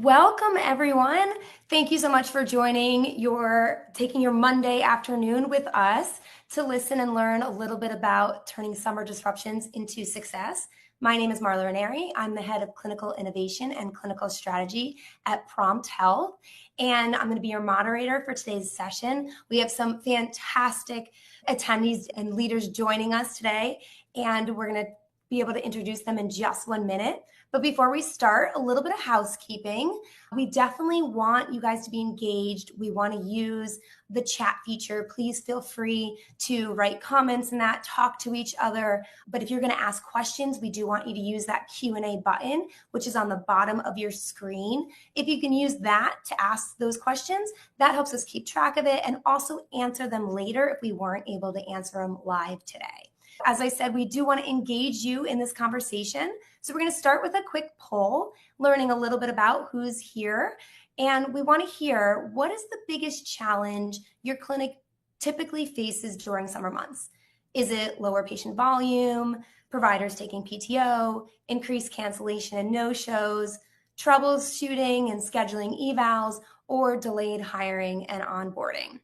Welcome, everyone. Thank you so much for taking your Monday afternoon with us to listen and learn a little bit about turning summer disruptions into success. My name is Marla Ranieri. I'm the head of clinical innovation and clinical strategy at Prompt Health, and I'm going to be your moderator for today's session. We have some fantastic attendees and leaders joining us today, and we're going to be able to introduce them in just 1 minute. But before we start, a little bit of housekeeping. We definitely want you guys to be engaged. We want to use the chat feature. Please feel free to write comments in that, talk to each other. But if you're going to ask questions, we do want you to use that Q&A button, which is on the bottom of your screen. If you can use that to ask those questions, that helps us keep track of it and also answer them later if we weren't able to answer them live today. As I said, we do want to engage you in this conversation. So we're going to start with a quick poll, learning a little bit about who's here. And we want to hear, what is the biggest challenge your clinic typically faces during summer months? Is it lower patient volume, providers taking PTO, increased cancellation and no-shows, troubleshooting and scheduling evals, or delayed hiring and onboarding?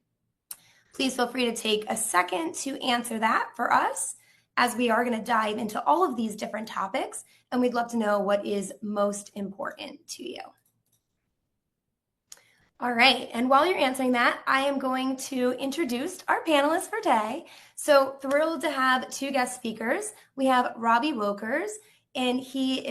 Please feel free to take a second to answer that for us, as we are going to dive into all of these different topics, and we'd love to know what is most important to you. All right, and while you're answering that, I am going to introduce our panelists for today. So thrilled to have two guest speakers. We have Robbie Woelkers, and he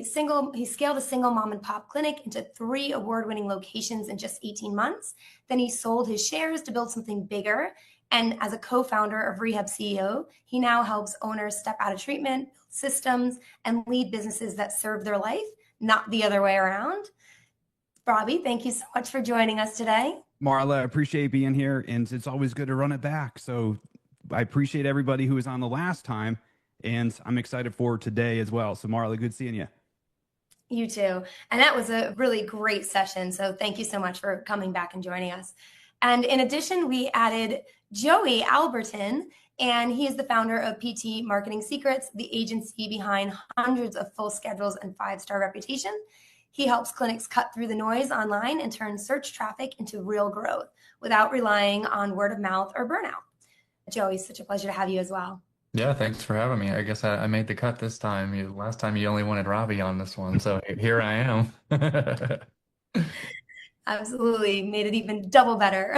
scaled a single mom and pop clinic into 3 award-winning locations in just 18 months. Then he sold his shares to build something bigger. And as a co-founder of Rehab CEO, he now helps owners step out of treatment, systems, and lead businesses that serve their life, not the other way around. Robbie, thank you so much for joining us today. Marla, I appreciate being here, and it's always good to run it back. So I appreciate everybody who was on the last time, and I'm excited for today as well. So Marla, good seeing you. You too. And that was a really great session. So thank you so much for coming back and joining us. And in addition, we added Joey Allbritton, and he is the founder of PT Marketing Secrets, the agency behind hundreds of full schedules and 5-star reputation. He helps clinics cut through the noise online and turn search traffic into real growth without relying on word of mouth or burnout. Joey, such a pleasure to have you as well. Yeah, thanks for having me. I guess I made the cut this time. Last time you only wanted Robbie on this one, so here I am. Absolutely, made it even double better.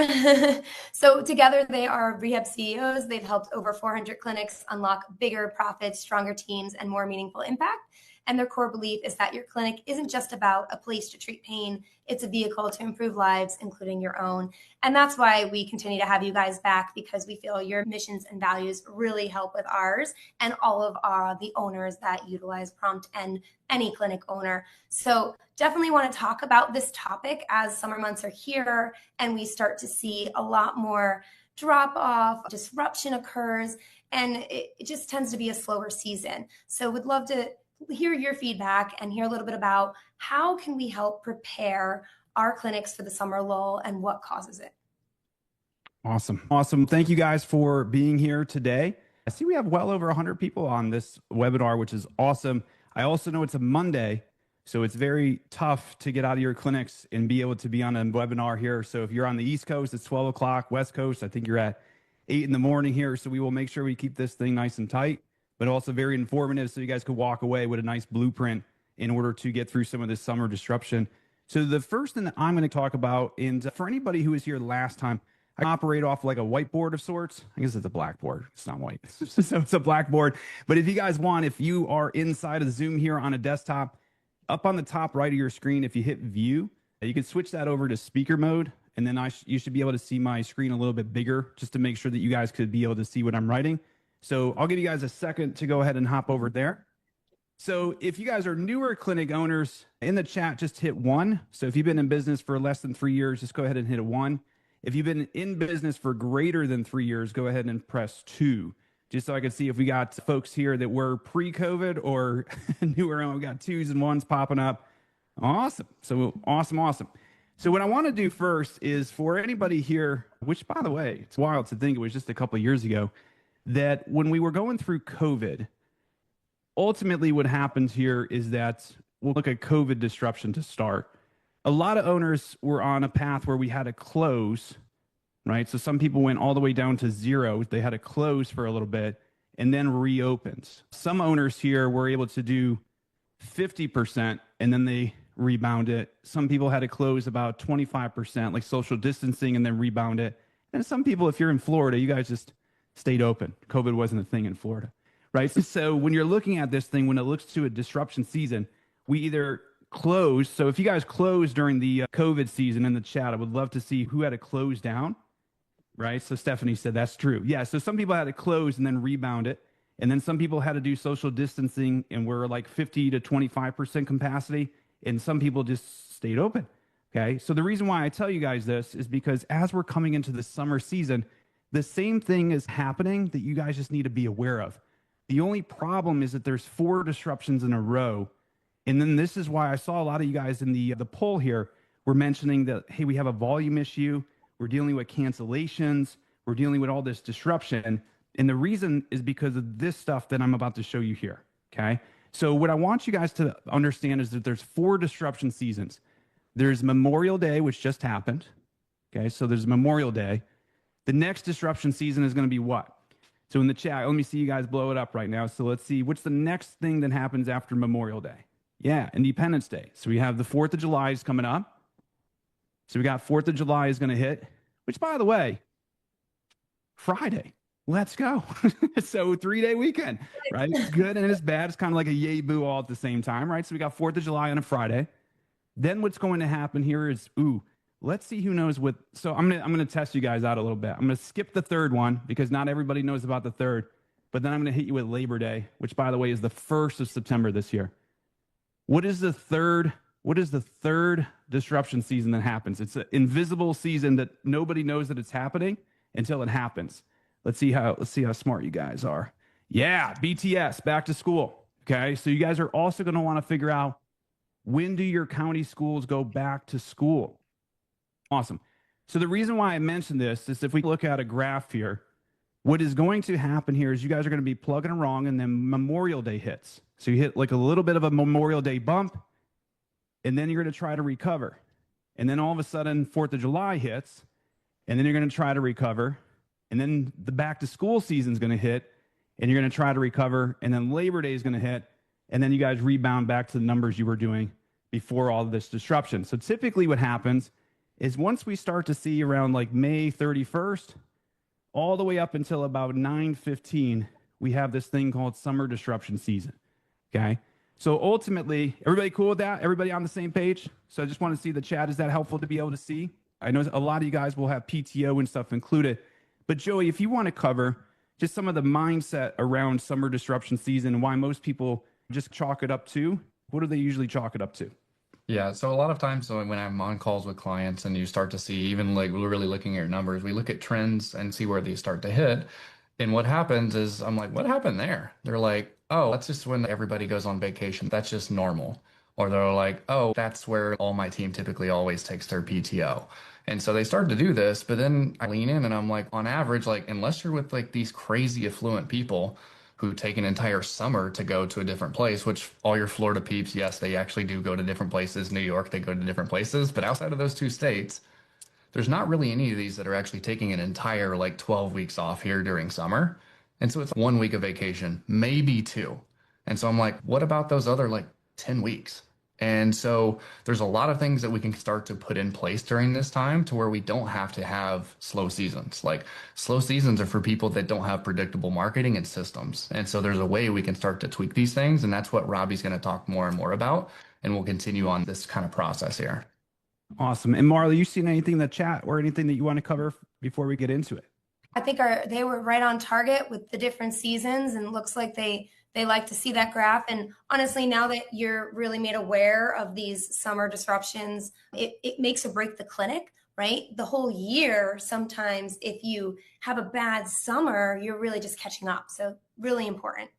So together they are rehab CEOs. They've helped over 400 clinics unlock bigger profits, stronger teams, and more meaningful impact. And their core belief is that your clinic isn't just about a place to treat pain. It's a vehicle to improve lives, including your own. And that's why we continue to have you guys back, because we feel your missions and values really help with ours and all of the owners that utilize Prompt and any clinic owner. So definitely want to talk about this topic as summer months are here and we start to see a lot more drop off, disruption occurs, and it just tends to be a slower season. So would love to hear your feedback and hear a little bit about how can we help prepare our clinics for the summer lull and what causes it. Awesome. Thank you guys for being here today. I see we have well over 100 people on this webinar, which is awesome. I also know it's a Monday, so it's very tough to get out of your clinics and be able to be on a webinar here. So if you're on the East Coast, it's 12 o'clock. West Coast, I think you're at 8 in the morning here. So we will make sure we keep this thing nice and tight, but also very informative so you guys could walk away with a nice blueprint in order to get through some of this summer disruption. So the first thing that I'm going to talk about, and for anybody who was here last time, I operate off like a whiteboard of sorts. I guess it's a blackboard. It's not white. So it's a blackboard. But if you guys want, if you are inside of the Zoom here on a desktop, up on the top right of your screen, if you hit view, you can switch that over to speaker mode. And then you should be able to see my screen a little bit bigger just to make sure that you guys could be able to see what I'm writing. So I'll give you guys a second to go ahead and hop over there. So if you guys are newer clinic owners, in the chat, just hit 1. So if you've been in business for less than 3 years, just go ahead and hit a 1. If you've been in business for greater than 3 years, go ahead and press 2, just so I can see if we got folks here that were pre-COVID or newer. We got 2s and 1s popping up. Awesome. So awesome. So what I want to do first is for anybody here, which by the way, it's wild to think it was just a couple of years ago, that when we were going through COVID, ultimately what happens here is that we'll look at COVID disruption to start. a lot of owners were on a path where we had to close, right? So some people went all the way down to zero. They had to close for a little bit and then reopened. Some owners here were able to do 50% and then they rebound it. Some people had to close about 25%, like social distancing, and then rebound it. And some people, if you're in Florida, you guys just stayed open. COVID wasn't a thing in Florida, right? So when you're looking at this thing, when it looks to a disruption season, we either close. So if you guys closed during the COVID season in the chat, I would love to see who had to close down, right? So Stephanie said that's true. Yeah, so some people had to close and then rebound it. And then some people had to do social distancing and were like 50 to 25% capacity. And some people just stayed open. Okay. So the reason why I tell you guys this is because as we're coming into the summer season, the same thing is happening that you guys just need to be aware of. The only problem is that there's 4 disruptions in a row. And then this is why I saw a lot of you guys in the poll here were mentioning that, hey, we have a volume issue. We're dealing with cancellations. We're dealing with all this disruption. And the reason is because of this stuff that I'm about to show you here. Okay. So what I want you guys to understand is that there's 4 disruption seasons. There's Memorial Day, which just happened. Okay. So there's Memorial Day. The next disruption season is going to be what? So in the chat, let me see you guys blow it up right now. So let's see, what's the next thing that happens after Memorial Day? Yeah, Independence Day. So we have the 4th of July is coming up. So we got 4th of July is going to hit, which by the way, Friday. Let's go. So 3-day weekend, right? It's good and it's bad. It's kind of like a yay boo all at the same time, right? So we got 4th of July on a Friday. Then what's going to happen here is, let's see who knows what. So I'm gonna test you guys out a little bit. I'm gonna skip the 3rd one because not everybody knows about the 3rd. But then I'm gonna hit you with Labor Day, which by the way is the 1st of September this year. What is the third disruption season that happens? It's an invisible season that nobody knows that it's happening until it happens. Let's see how smart you guys are. Yeah, BTS, back to school. Okay, so you guys are also going to want to figure out, when do your county schools go back to school? Awesome. So the reason why I mentioned this is if we look at a graph here, what is going to happen here is you guys are going to be plugging along and then Memorial Day hits. So you hit like a little bit of a Memorial Day bump, and then you're going to try to recover. And then all of a sudden, 4th of July hits, and then you're going to try to recover. And then the back to school season is going to hit, and you're going to try to recover. And then Labor Day is going to hit, and then you guys rebound back to the numbers you were doing before all of this disruption. So typically what happens is once we start to see around like May 31st, all the way up until about 9/15, we have this thing called summer disruption season. Okay. So ultimately, everybody cool with that? Everybody on the same page? So I just want to see the chat. Is that helpful to be able to see? I know a lot of you guys will have PTO and stuff included. But Joey, if you want to cover just some of the mindset around summer disruption season and why most people just chalk it up to, what do they usually chalk it up to? Yeah, so a lot of times when I'm on calls with clients and you start to see, even like we're really looking at your numbers, we look at trends and see where these start to hit. And what happens is I'm like, what happened there? They're like, oh, that's just when everybody goes on vacation. That's just normal. Or they're like, oh, that's where all my team typically always takes their PTO. And so they start to do this, but then I lean in and I'm like, on average, like, unless you're with like these crazy affluent people who take an entire summer to go to a different place, which all your Florida peeps, yes, they actually do go to different places. New York, they go to different places. But outside of those 2 states, there's not really any of these that are actually taking an entire like 12 weeks off here during summer. And so it's 1 week of vacation, maybe 2. And so I'm like, what about those other like 10 weeks? And so there's a lot of things that we can start to put in place during this time to where we don't have to have slow seasons. Like slow seasons are for people that don't have predictable marketing and systems. And so there's a way we can start to tweak these things. And that's what Robbie's going to talk more and more about. And we'll continue on this kind of process here. Awesome. And Marla, you seen anything in the chat or anything that you want to cover before we get into it? I think they were right on target with the different seasons, and looks like they like to see that graph. And honestly, now that you're really made aware of these summer disruptions, it makes or break the clinic, right? The whole year, sometimes if you have a bad summer, you're really just catching up. So really important.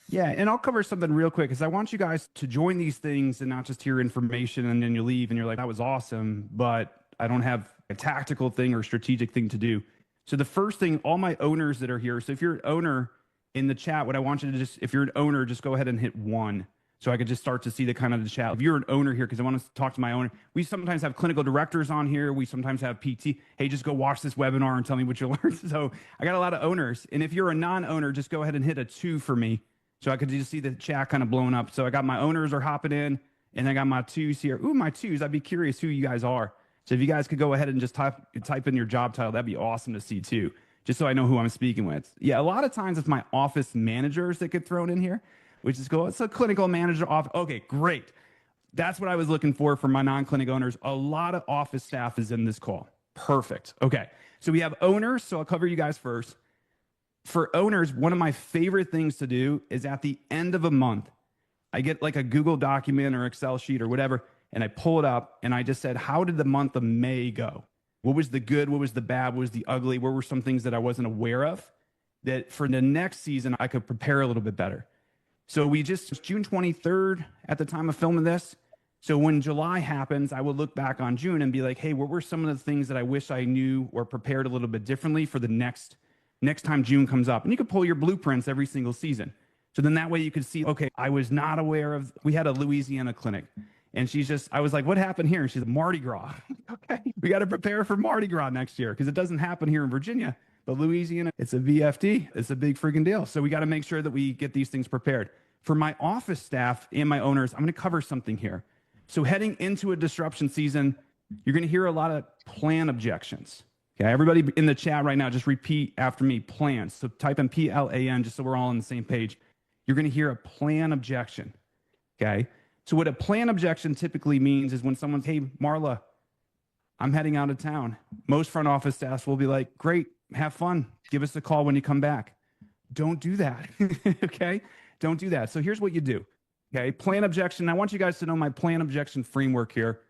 Yeah, and I'll cover something real quick because I want you guys to join these things and not just hear information and then you leave and you're like, that was awesome, but I don't have a tactical thing or strategic thing to do. So the first thing, all my owners that are here, so if you're an owner in the chat, what I want you to if you're an owner, just go ahead and hit 1. So I could just start to see the kind of the chat. If you're an owner here, because I want to talk to my owner, we sometimes have clinical directors on here. We sometimes have PT. Hey, just go watch this webinar and tell me what you learned. So I got a lot of owners. And if you're a non-owner, just go ahead and hit a 2 for me. So I could just see the chat kind of blowing up. So I got my owners are hopping in, and I got my 2s here. Ooh, my 2s. I'd be curious who you guys are. So if you guys could go ahead and just type in your job title, that'd be awesome to see too, just so I know who I'm speaking with. Yeah, a lot of times it's my office managers that get thrown in here, which is cool. It's a clinical manager off. Okay, great. That's what I was looking for my non-clinic owners. A lot of office staff is in this call. Perfect. Okay, so we have owners, so I'll cover you guys first. For owners, one of my favorite things to do is at the end of a month, I get like a Google document or Excel sheet or whatever, and I pull it up and I just said, how did the month of May go? What was the good? What was the bad? What was the ugly? What were some things that I wasn't aware of that for the next season I could prepare a little bit better? So it's June 23rd at the time of filming this. So when July happens, I will look back on June and be like, hey, what were some of the things that I wish I knew or prepared a little bit differently for the next time June comes up? And you could pull your blueprints every single season. So then that way you could see, okay, I was not aware of, we had a Louisiana clinic. And I was like, what happened here? And she's like, Mardi Gras. Okay, we got to prepare for Mardi Gras next year because it doesn't happen here in Virginia. But Louisiana, it's a VFD. It's a big freaking deal. So we got to make sure that we get these things prepared. For my office staff and my owners, I'm going to cover something here. So heading into a disruption season, you're going to hear a lot of plan objections. Okay, everybody in the chat right now, just repeat after me, plans. So type in PLAN just so we're all on the same page. You're going to hear a plan objection. Okay, so what a plan objection typically means is when someone's, hey, Marla, I'm heading out of town. Most front office staffs will be like, great, have fun. Give us a call when you come back. Don't do that. Okay, don't do that. So here's what you do. Okay, plan objection. I want you guys to know my plan objection framework here.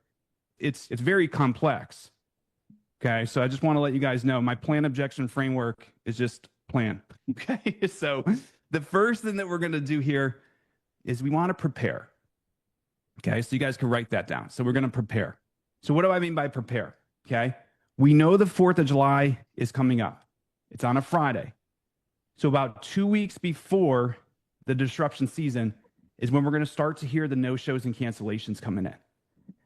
It's very complex. Okay, so I just want to let you guys know my plan objection framework is just plan. Okay, so the first thing that we're going to do here is we want to prepare. Okay, so you guys can write that down. So we're going to prepare. So what do I mean by prepare? Okay, we know the 4th of July is coming up. It's on a Friday. So about 2 weeks before the disruption season is when we're going to start to hear the no-shows and cancellations coming in.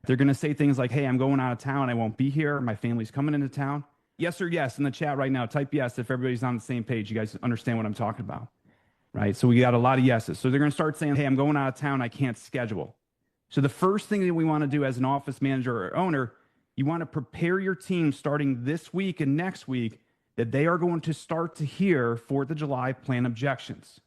They're going to say things like, hey, I'm going out of town. I won't be here. My family's coming into town. Yes or yes in the chat right now. Type yes if everybody's on the same page. You guys understand what I'm talking about, right? So we got a lot of yeses. So they're going to start saying, hey, I'm going out of town. I can't schedule. So the first thing that we want to do as an office manager or owner, you want to prepare your team starting this week and next week that they are going to start to hear 4th of July plan objections.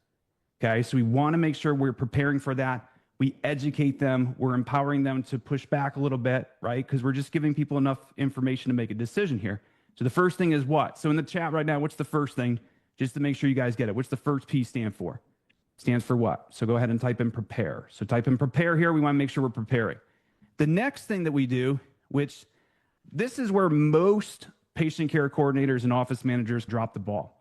Okay, so we want to make sure we're preparing for that. We educate them. We're empowering them to push back a little bit, right? Because we're just giving people enough information to make a decision here. So the first thing is what? So in the chat right now, what's the first thing? Just to make sure you guys get it. What's the first P stand for? Stands for what? So go ahead and type in prepare. So type in prepare here. We want to make sure we're preparing. The next thing that we do, which this is where most patient care coordinators and office managers drop the ball,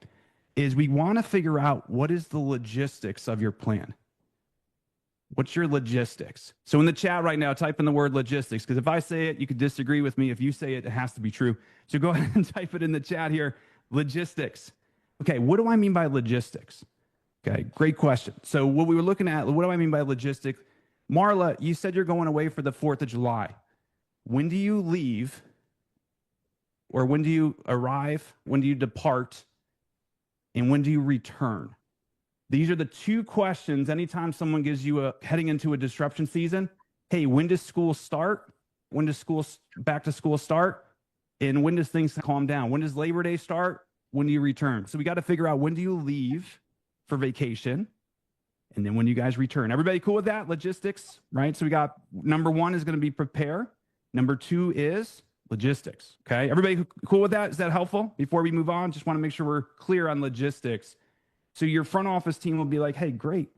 is we want to figure out what is the logistics of your plan. What's your logistics? So in the chat right now, type in the word logistics, because if I say it, you could disagree with me. If you say it, it has to be true. So go ahead and type it in the chat here, logistics. Okay, what do I mean by logistics? Okay, great question. So what we were looking at, what do I mean by logistics? Marla, you said you're going away for the 4th of July. When do you leave? Or when do you arrive? When do you depart? And when do you return? These are the 2 questions anytime someone gives you heading into a disruption season. Hey, when does school start? When does back to school start? And when does things calm down? When does Labor Day start? When do you return? So we got to figure out when do you leave for vacation? And then when you guys return. Everybody cool with that? Logistics, right? So we got number 1 is going to be prepare. Number 2 is logistics. Okay. Everybody cool with that? Is that helpful? Before we move on, just want to make sure we're clear on logistics. So your front office team will be like, hey, great.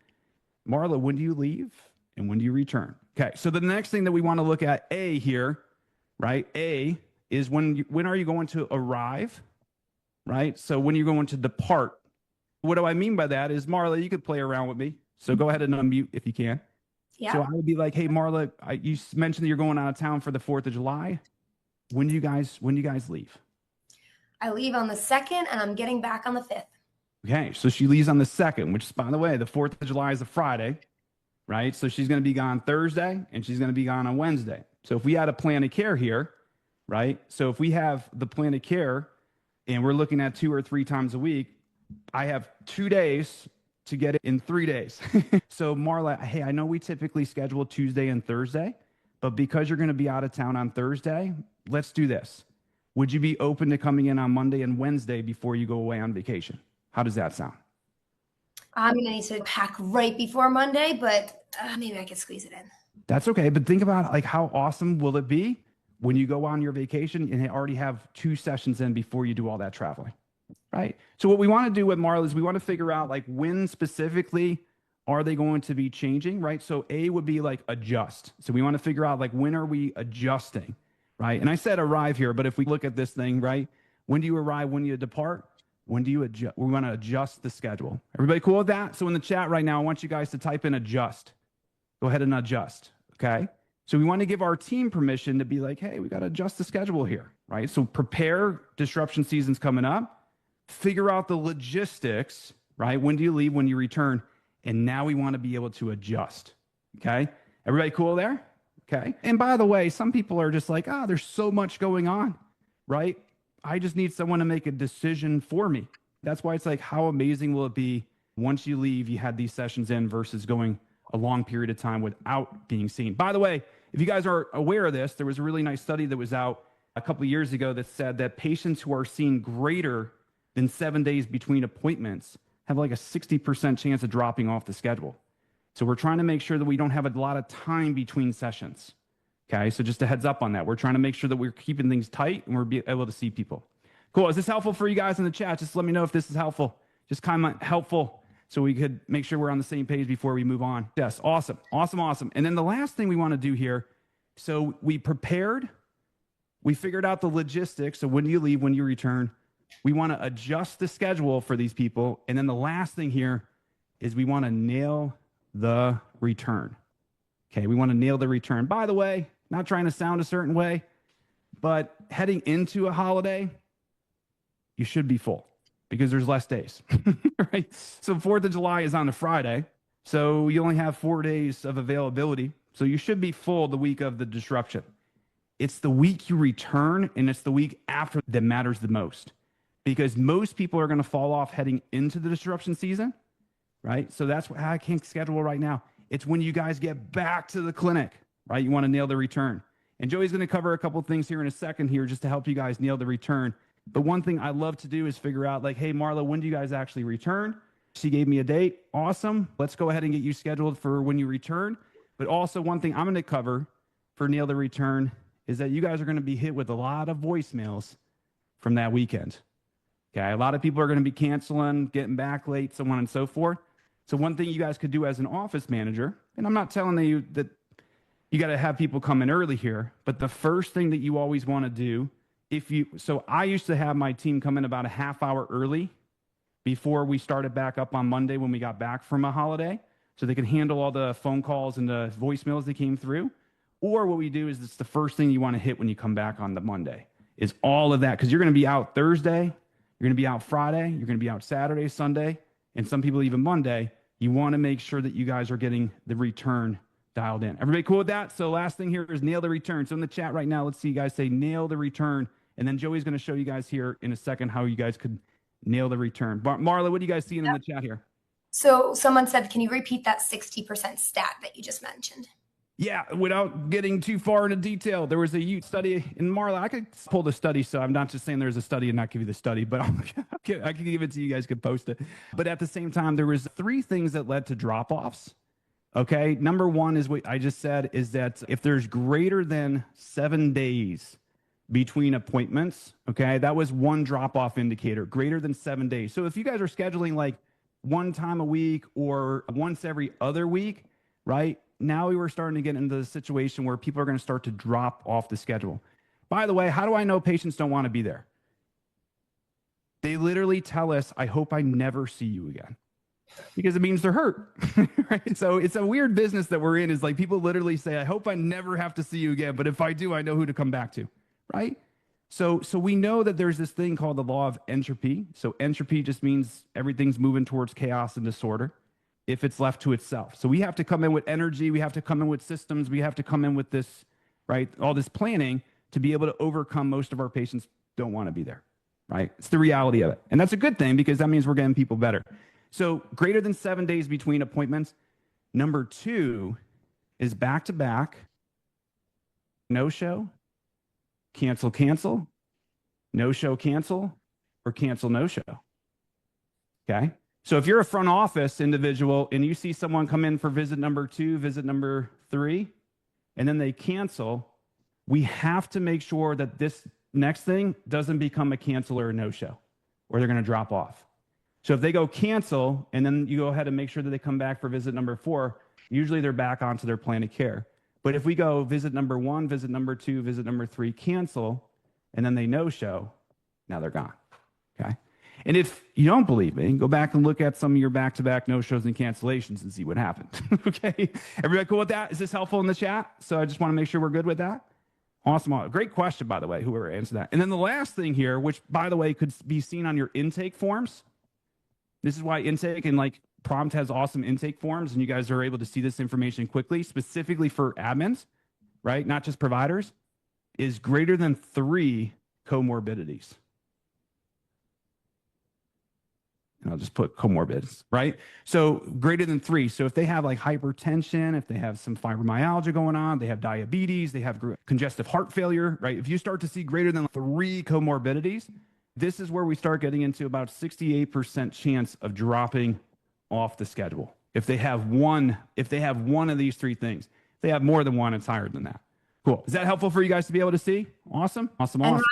Marla, when do you leave and when do you return? Okay. So the next thing that we want to look at, A here, right? A is when are you going to arrive, right? So when you're going to depart. What do I mean by that is, Marla, you could play around with me. So go ahead and unmute if you can. Yeah. So I would be like, hey, Marla, you mentioned that you're going out of town for the 4th of July. When do you guys leave? I leave on the 2nd and I'm getting back on the 5th. Okay, so she leaves on the 2nd, which, by the way, the 4th of July is a Friday. right? So she's going to be gone Thursday and she's going to be gone on Wednesday. So if we had a plan of care here, right? So if we have the plan of care and we're looking at 2 or 3 times a week, I have 2 days to get it in 3 days. So Marla, hey, I know we typically schedule Tuesday and Thursday, but because you're going to be out of town on Thursday, let's do this. Would you be open to coming in on Monday and Wednesday before you go away on vacation? How does that sound? I'm going to need to pack right before Monday, but maybe I could squeeze it in. That's okay. But think about like how awesome will it be when you go on your vacation and already have 2 sessions in before you do all that traveling, right? So what we want to do with Marla is we want to figure out like when specifically are they going to be changing, right? So A would be like adjust. So we want to figure out like when are we adjusting, right? And I said arrive here, but if we look at this thing, right? When do you arrive? When do you depart? When do you adjust? We want to adjust the schedule. Everybody cool with that? So in the chat right now, I want you guys to type in adjust. Go ahead and adjust, okay? So we want to give our team permission to be like, hey, we got to adjust the schedule here, right? So prepare, disruption season's coming up. Figure out the logistics, right? When do you leave? When do you return? And now we want to be able to adjust, okay? Everybody cool there? Okay. And by the way, some people are just like, there's so much going on, right? I just need someone to make a decision for me. That's why it's like, how amazing will it be once you leave, you had these sessions in versus going a long period of time without being seen. By the way, if you guys are aware of this, there was a really nice study that was out a couple of years ago that said that patients who are seen greater than 7 days between appointments have like a 60% chance of dropping off the schedule. So we're trying to make sure that we don't have a lot of time between sessions. Okay, so just a heads up on that. We're trying to make sure that we're keeping things tight and we're able to see people. Cool. Is this helpful for you guys in the chat? Just let me know if this is helpful. Just kind of helpful so we could make sure we're on the same page before we move on. Yes, awesome, awesome, awesome. And then the last thing we want to do here, so we prepared, we figured out the logistics. So when do you leave, when you return? We want to adjust the schedule for these people. And then the last thing here is we want to nail the return. Okay, we want to nail the return. By the way, not trying to sound a certain way, but heading into a holiday, you should be full because there's less days, right? So 4th of July is on a Friday, so you only have 4 days of availability. So you should be full the week of the disruption. It's the week you return and it's the week after that matters the most because most people are going to fall off heading into the disruption season, right? So that's why I can't schedule right now. It's when you guys get back to the clinic, right? You want to nail the return. And Joey's going to cover a couple of things here in a second here just to help you guys nail the return. But one thing I love to do is figure out like, hey, Marla, when do you guys actually return? She gave me a date. Awesome. Let's go ahead and get you scheduled for when you return. But also one thing I'm going to cover for nail the return is that you guys are going to be hit with a lot of voicemails from that weekend. Okay. A lot of people are going to be canceling, getting back late, so on and so forth. So one thing you guys could do as an office manager, and I'm not telling you that you got to have people come in early here, but the first thing that you always want to do, so I used to have my team come in about a half hour early before we started back up on Monday when we got back from a holiday, so they could handle all the phone calls and the voicemails that came through. Or what we do is it's the first thing you want to hit when you come back on the Monday is all of that, because you're going to be out Thursday, you're going to be out Friday, you're going to be out Saturday, Sunday, and some people even Monday. You want to make sure that you guys are getting the return dialed in. Everybody cool with that? So last thing here is nail the return. So in the chat right now, let's see you guys say nail the return. And then Joey's going to show you guys here in a second how you guys could nail the return. Marla, what are you guys seeing in the chat here? So someone said, can you repeat that 60% stat that you just mentioned? Yeah, without getting too far into detail, there was a youth study in Marla. I could pull the study, so I'm not just saying there's a study and not give you the study, but I can give it to you. You guys could post it. But at the same time, there was 3 things that led to drop-offs. Okay, number 1 is what I just said, is that if there's greater than 7 days between appointments, okay, that was one drop-off indicator, greater than 7 days. So if you guys are scheduling like 1 time a week or once every other week, right? Now we were starting to get into the situation where people are going to start to drop off the schedule. By the way, how do I know patients don't want to be there? They literally tell us, I hope I never see you again, because it means they're hurt, right? So it's a weird business that we're in, is like people literally say, I hope I never have to see you again, but if I do, I know who to come back to, right? So we know that there's this thing called the law of entropy. So entropy just means everything's moving towards chaos and disorder. if it's left to itself. So we have to come in with energy. We have to come in with systems. We have to come in with this, right? All this planning to be able to overcome most of our patients don't want to be there, right? It's the reality of it. And that's a good thing because that means we're getting people better. So greater than 7 days between appointments. Number 2 is back-to-back, no-show, cancel, no-show, cancel, or cancel, no-show. Okay? So if you're a front office individual and you see someone come in for visit number 2, visit number 3, and then they cancel, we have to make sure that this next thing doesn't become a cancel or a no-show, or they're going to drop off. So if they go cancel, and then you go ahead and make sure that they come back for visit number 4, usually they're back onto their plan of care. But if we go visit number 1, visit number 2, visit number 3, cancel, and then they no-show, now they're gone, okay? And if you don't believe me, go back and look at some of your back-to-back no-shows and cancellations and see what happened, okay? Everybody cool with that? Is this helpful in the chat? So I just want to make sure we're good with that. Awesome. Great question, by the way, whoever answered that. And then the last thing here, which, by the way, could be seen on your intake forms. This is why intake and like Prompt has awesome intake forms, and you guys are able to see this information quickly, specifically for admins, right? Not just providers, is greater than 3 comorbidities. And I'll just put comorbids, right? So greater than 3. So if they have like hypertension, if they have some fibromyalgia going on, they have diabetes, they have congestive heart failure, right? If you start to see greater than 3 comorbidities, this is where we start getting into about 68% chance of dropping off the schedule. If they have one of these 3 things. If they have more than one, it's higher than that. Cool. Is that helpful for you guys to be able to see? Awesome. And Robbie,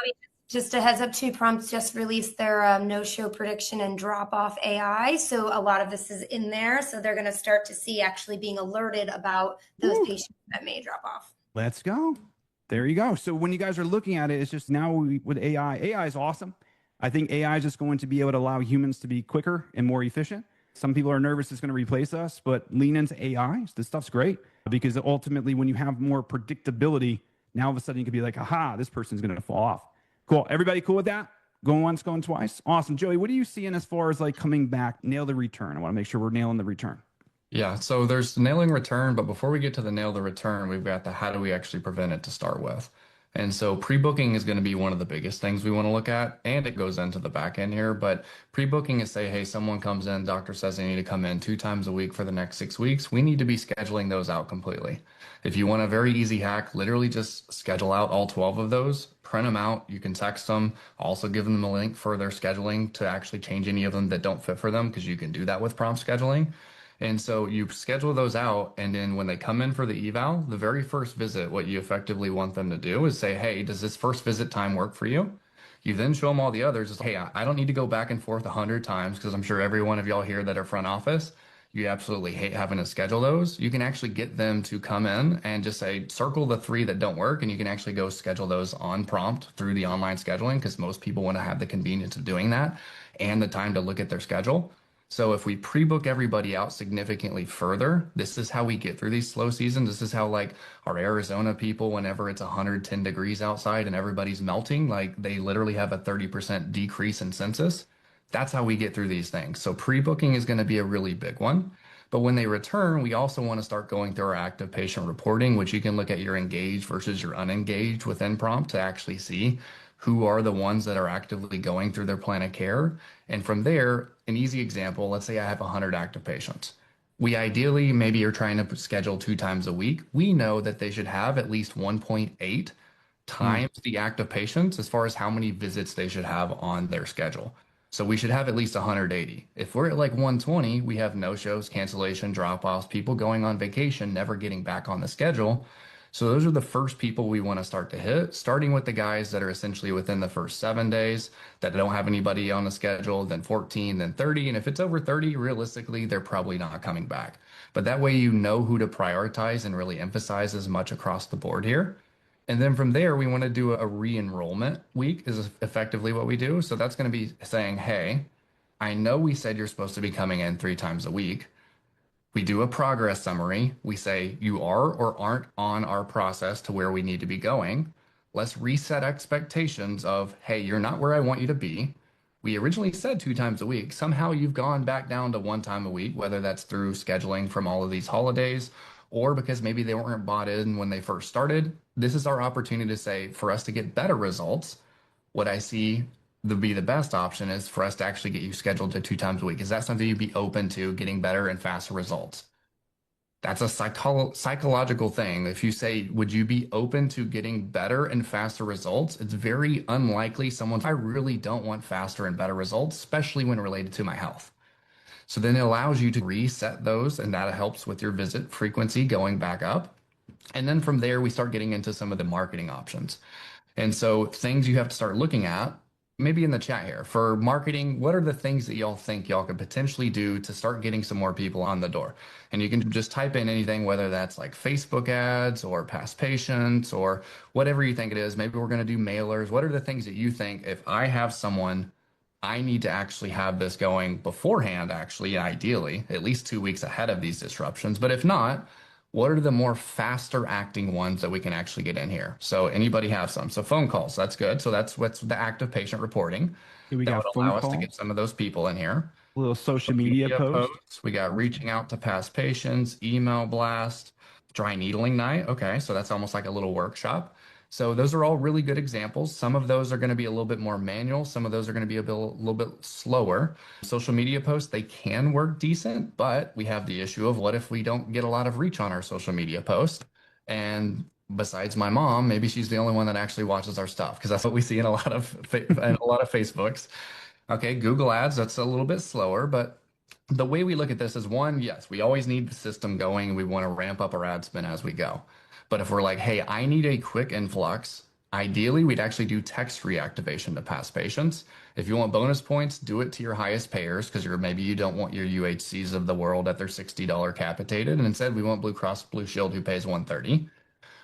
just a heads up too, Prompt just released their no-show prediction and drop-off AI. So a lot of this is in there. So they're going to start to see actually being alerted about those patients that may drop off. Let's go. There you go. So when you guys are looking at it, it's just now with AI is awesome. I think AI is just going to be able to allow humans to be quicker and more efficient. Some people are nervous it's going to replace us, but lean into AI. This stuff's great because ultimately when you have more predictability, now all of a sudden you can be like, aha, this person's going to fall off. Cool. Everybody cool with that? Going once, going twice? Awesome. Joey, what are you seeing as far as like coming back, nail the return? I want to make sure we're nailing the return. Yeah, so there's nailing return, but before we get to the nail the return, we've got the how do we actually prevent it to start with. And so pre-booking is going to be one of the biggest things we want to look at, and it goes into the back end here. But pre-booking is say, hey, someone comes in, doctor says they need to come in 2 times a week for the next 6 weeks. We need to be scheduling those out completely. If you want a very easy hack, literally just schedule out all 12 of those, print them out. You can text them, also give them a link for their scheduling to actually change any of them that don't fit for them, because you can do that with prompt scheduling. And so you schedule those out, and then when they come in for the eval, the very first visit, what you effectively want them to do is say, hey, does this first visit time work for you? You then show them all the others. Hey, I don't need to go back and forth 100 times, because I'm sure every one of y'all here that are front office, you absolutely hate having to schedule those. You can actually get them to come in and just say, circle the 3 that don't work, and you can actually go schedule those on prompt through the online scheduling, because most people want to have the convenience of doing that and the time to look at their schedule. So if we pre-book everybody out significantly further, this is how we get through these slow seasons. This is how like our Arizona people, whenever it's 110 degrees outside and everybody's melting, like they literally have a 30% decrease in census. That's how we get through these things. So pre-booking is going to be a really big one. But when they return, we also want to start going through our active patient reporting, which you can look at your engaged versus your unengaged within prompt to actually see who are the ones that are actively going through their plan of care. And from there, an easy example, let's say I have 100 active patients. We ideally, maybe you're trying to schedule 2 times a week. We know that they should have at least 1.8 times the active patients as far as how many visits they should have on their schedule. So we should have at least 180. If we're at like 120, we have no-shows, cancellation, drop-offs, people going on vacation, never getting back on the schedule. So those are the first people we want to start to hit, starting with the guys that are essentially within the first 7 days that don't have anybody on the schedule, then 14, then 30. And if it's over 30, realistically, they're probably not coming back. But that way you know who to prioritize and really emphasize as much across the board here. And then from there, we want to do a re-enrollment week is effectively what we do. So that's going to be saying, hey, I know we said you're supposed to be coming in 3 times a week. We do a progress summary. We say you are or aren't on our process to where we need to be going. Let's reset expectations of, hey, you're not where I want you to be. We originally said 2 times a week. Somehow you've gone back down to 1 time a week, whether that's through scheduling from all of these holidays or because maybe they weren't bought in when they first started. This is our opportunity to say, for us to get better results, what I see to be the best option is for us to actually get you scheduled to 2 times a week. Is that something you'd be open to getting better and faster results? That's a psychological thing. If you say, would you be open to getting better and faster results? It's very unlikely I really don't want faster and better results, especially when related to my health. So then it allows you to reset those, and that helps with your visit frequency going back up. And then from there, we start getting into some of the marketing options. And so things you have to start looking at, maybe in the chat here, for marketing, what are the things that y'all think y'all could potentially do to start getting some more people on the door? And you can just type in anything, whether that's like Facebook ads or past patients or whatever you think it is. Maybe we're going to do mailers. What are the things that you think, if I have someone, I need to actually have this going beforehand, actually, ideally, at least 2 weeks ahead of these disruptions. But if not, what are the more faster acting ones that we can actually get in here? So anybody have some? So phone calls, that's good. So that's what's the active patient reporting. Here we That got would phone allow us to calls, get some of those people in here. a little social media posts. We got reaching out to past patients, email blast, dry needling night. Okay, so that's almost like a little workshop. So those are all really good examples. Some of those are going to be a little bit more manual. Some of those are going to be a little bit slower. Social media posts, they can work decent, but we have the issue of what if we don't get a lot of reach on our social media post? And besides my mom, maybe she's the only one that actually watches our stuff, because that's what we see in a lot of Facebooks. Okay, Google Ads, that's a little bit slower, but the way we look at this is, one, yes, we always need the system going. We want to ramp up our ad spend as we go. But if we're like, hey, I need a quick influx, ideally, we'd actually do text reactivation to past patients. If you want bonus points, do it to your highest payers, because maybe you don't want your UHCs of the world at their $60 capitated. And instead, we want Blue Cross Blue Shield, who pays $130.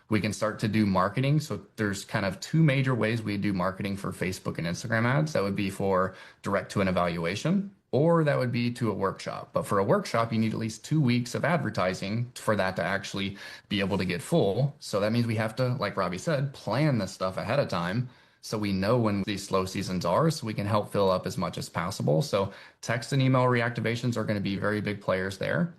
We can start to do marketing. So there's kind of 2 major ways we do marketing for Facebook and Instagram ads. That would be for direct to an evaluation, or that would be to a workshop. But for a workshop, you need at least 2 weeks of advertising for that to actually be able to get full. So that means we have to, like Robbie said, plan this stuff ahead of time so we know when these slow seasons are, so we can help fill up as much as possible. So text and email reactivations are going to be very big players there.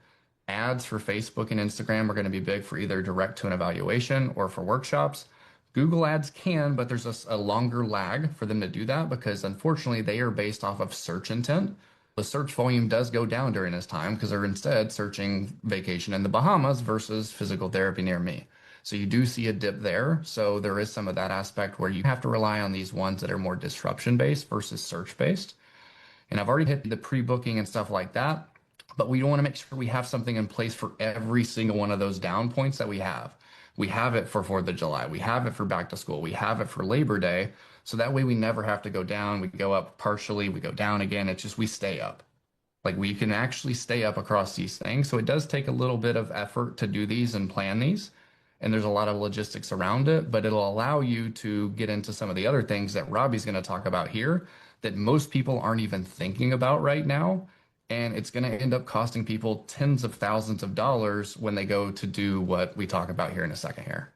Ads for Facebook and Instagram are going to be big for either direct to an evaluation or for workshops. Google Ads can, but there's a longer lag for them to do that, because unfortunately they are based off of search intent. The search volume does go down during this time because they're instead searching vacation in the Bahamas versus physical therapy near me. So you do see a dip there. So there is some of that aspect where you have to rely on these ones that are more disruption based versus search based. And I've already hit the pre-booking and stuff like that, but we want to make sure we have something in place for every single one of those down points that we have. We have it for 4th of July. We have it for back to school. We have it for Labor Day. So that way we never have to go down. We go up partially, we go down again. It's just we stay up. Like, we can actually stay up across these things. So it does take a little bit of effort to do these and plan these. And there's a lot of logistics around it, but it'll allow you to get into some of the other things that Robbie's going to talk about here that most people aren't even thinking about right now. And it's going to end up costing people tens of thousands of dollars when they go to do what we talk about here in a second here.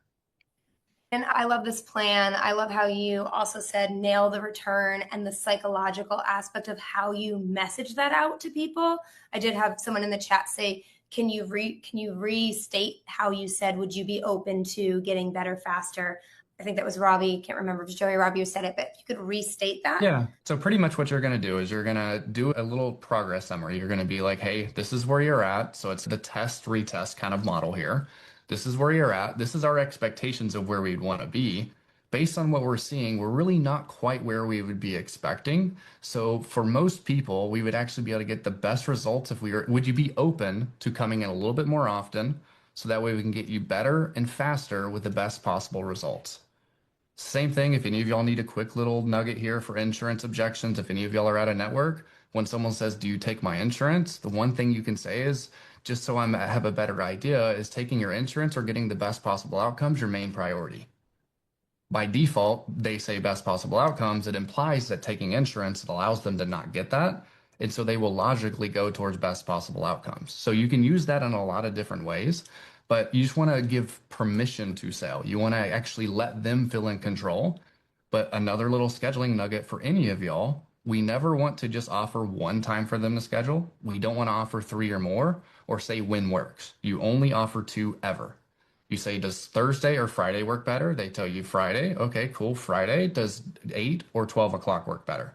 And I love this plan. I love how you also said nail the return and the psychological aspect of how you message that out to people. I did have someone in the chat say, can you restate how you said, would you be open to getting better faster? I think that was Robbie. Can't remember if it was Joey or Robbie who said it, but if you could restate that. Yeah. So pretty much what you're going to do is you're going to do a little progress summary. You're going to be like, hey, this is where you're at. So it's the test, retest kind of model here. This is where you're at. This is our expectations of where we'd want to be. Based on what we're seeing, we're really not quite where we would be expecting. So for most people, we would actually be able to get the best results if we were. Would you be open to coming in a little bit more often, so that way we can get you better and faster with the best possible results? Same thing, if any of y'all need a quick little nugget here for insurance objections, if any of y'all are out of network, when someone says, do you take my insurance? The one thing you can say is, just so I have a better idea, is taking your insurance or getting the best possible outcomes your main priority? By default, they say best possible outcomes. It implies that taking insurance allows them to not get that. And so they will logically go towards best possible outcomes. So you can use that in a lot of different ways, but you just want to give permission to sell. You want to actually let them feel in control. But another little scheduling nugget for any of y'all, We never want to just offer one time for them to schedule. We don't want to offer 3 or more or say when works. You only offer 2 ever. You say, does Thursday or Friday work better? They tell you Friday. Okay, cool. Friday. Does 8 or 12 o'clock work better?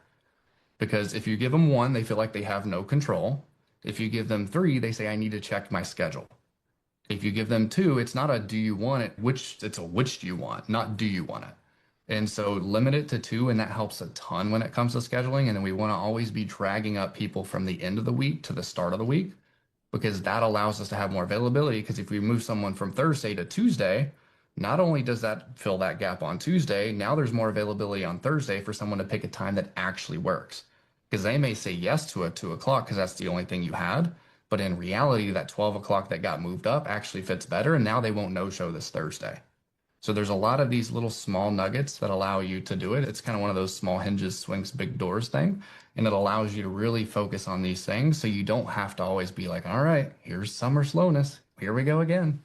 Because if you give them 1, they feel like they have no control. If you give them 3, they say, I need to check my schedule. If you give them 2, it's not a do you want it, it's a which do you want, not do you want it. And so limit it to 2, and that helps a ton when it comes to scheduling. And then we want to always be dragging up people from the end of the week to the start of the week, because that allows us to have more availability. Because if we move someone from Thursday to Tuesday, not only does that fill that gap on Tuesday, now there's more availability on Thursday for someone to pick a time that actually works. Because they may say yes to a 2 o'clock because that's the only thing you had. But in reality, that 12 o'clock that got moved up actually fits better. And now they won't no-show this Thursday. So there's a lot of these little small nuggets that allow you to do it. It's kind of one of those small hinges swings big doors thing. And it allows you to really focus on these things so you don't have to always be like, all right, here's summer slowness. Here we go again.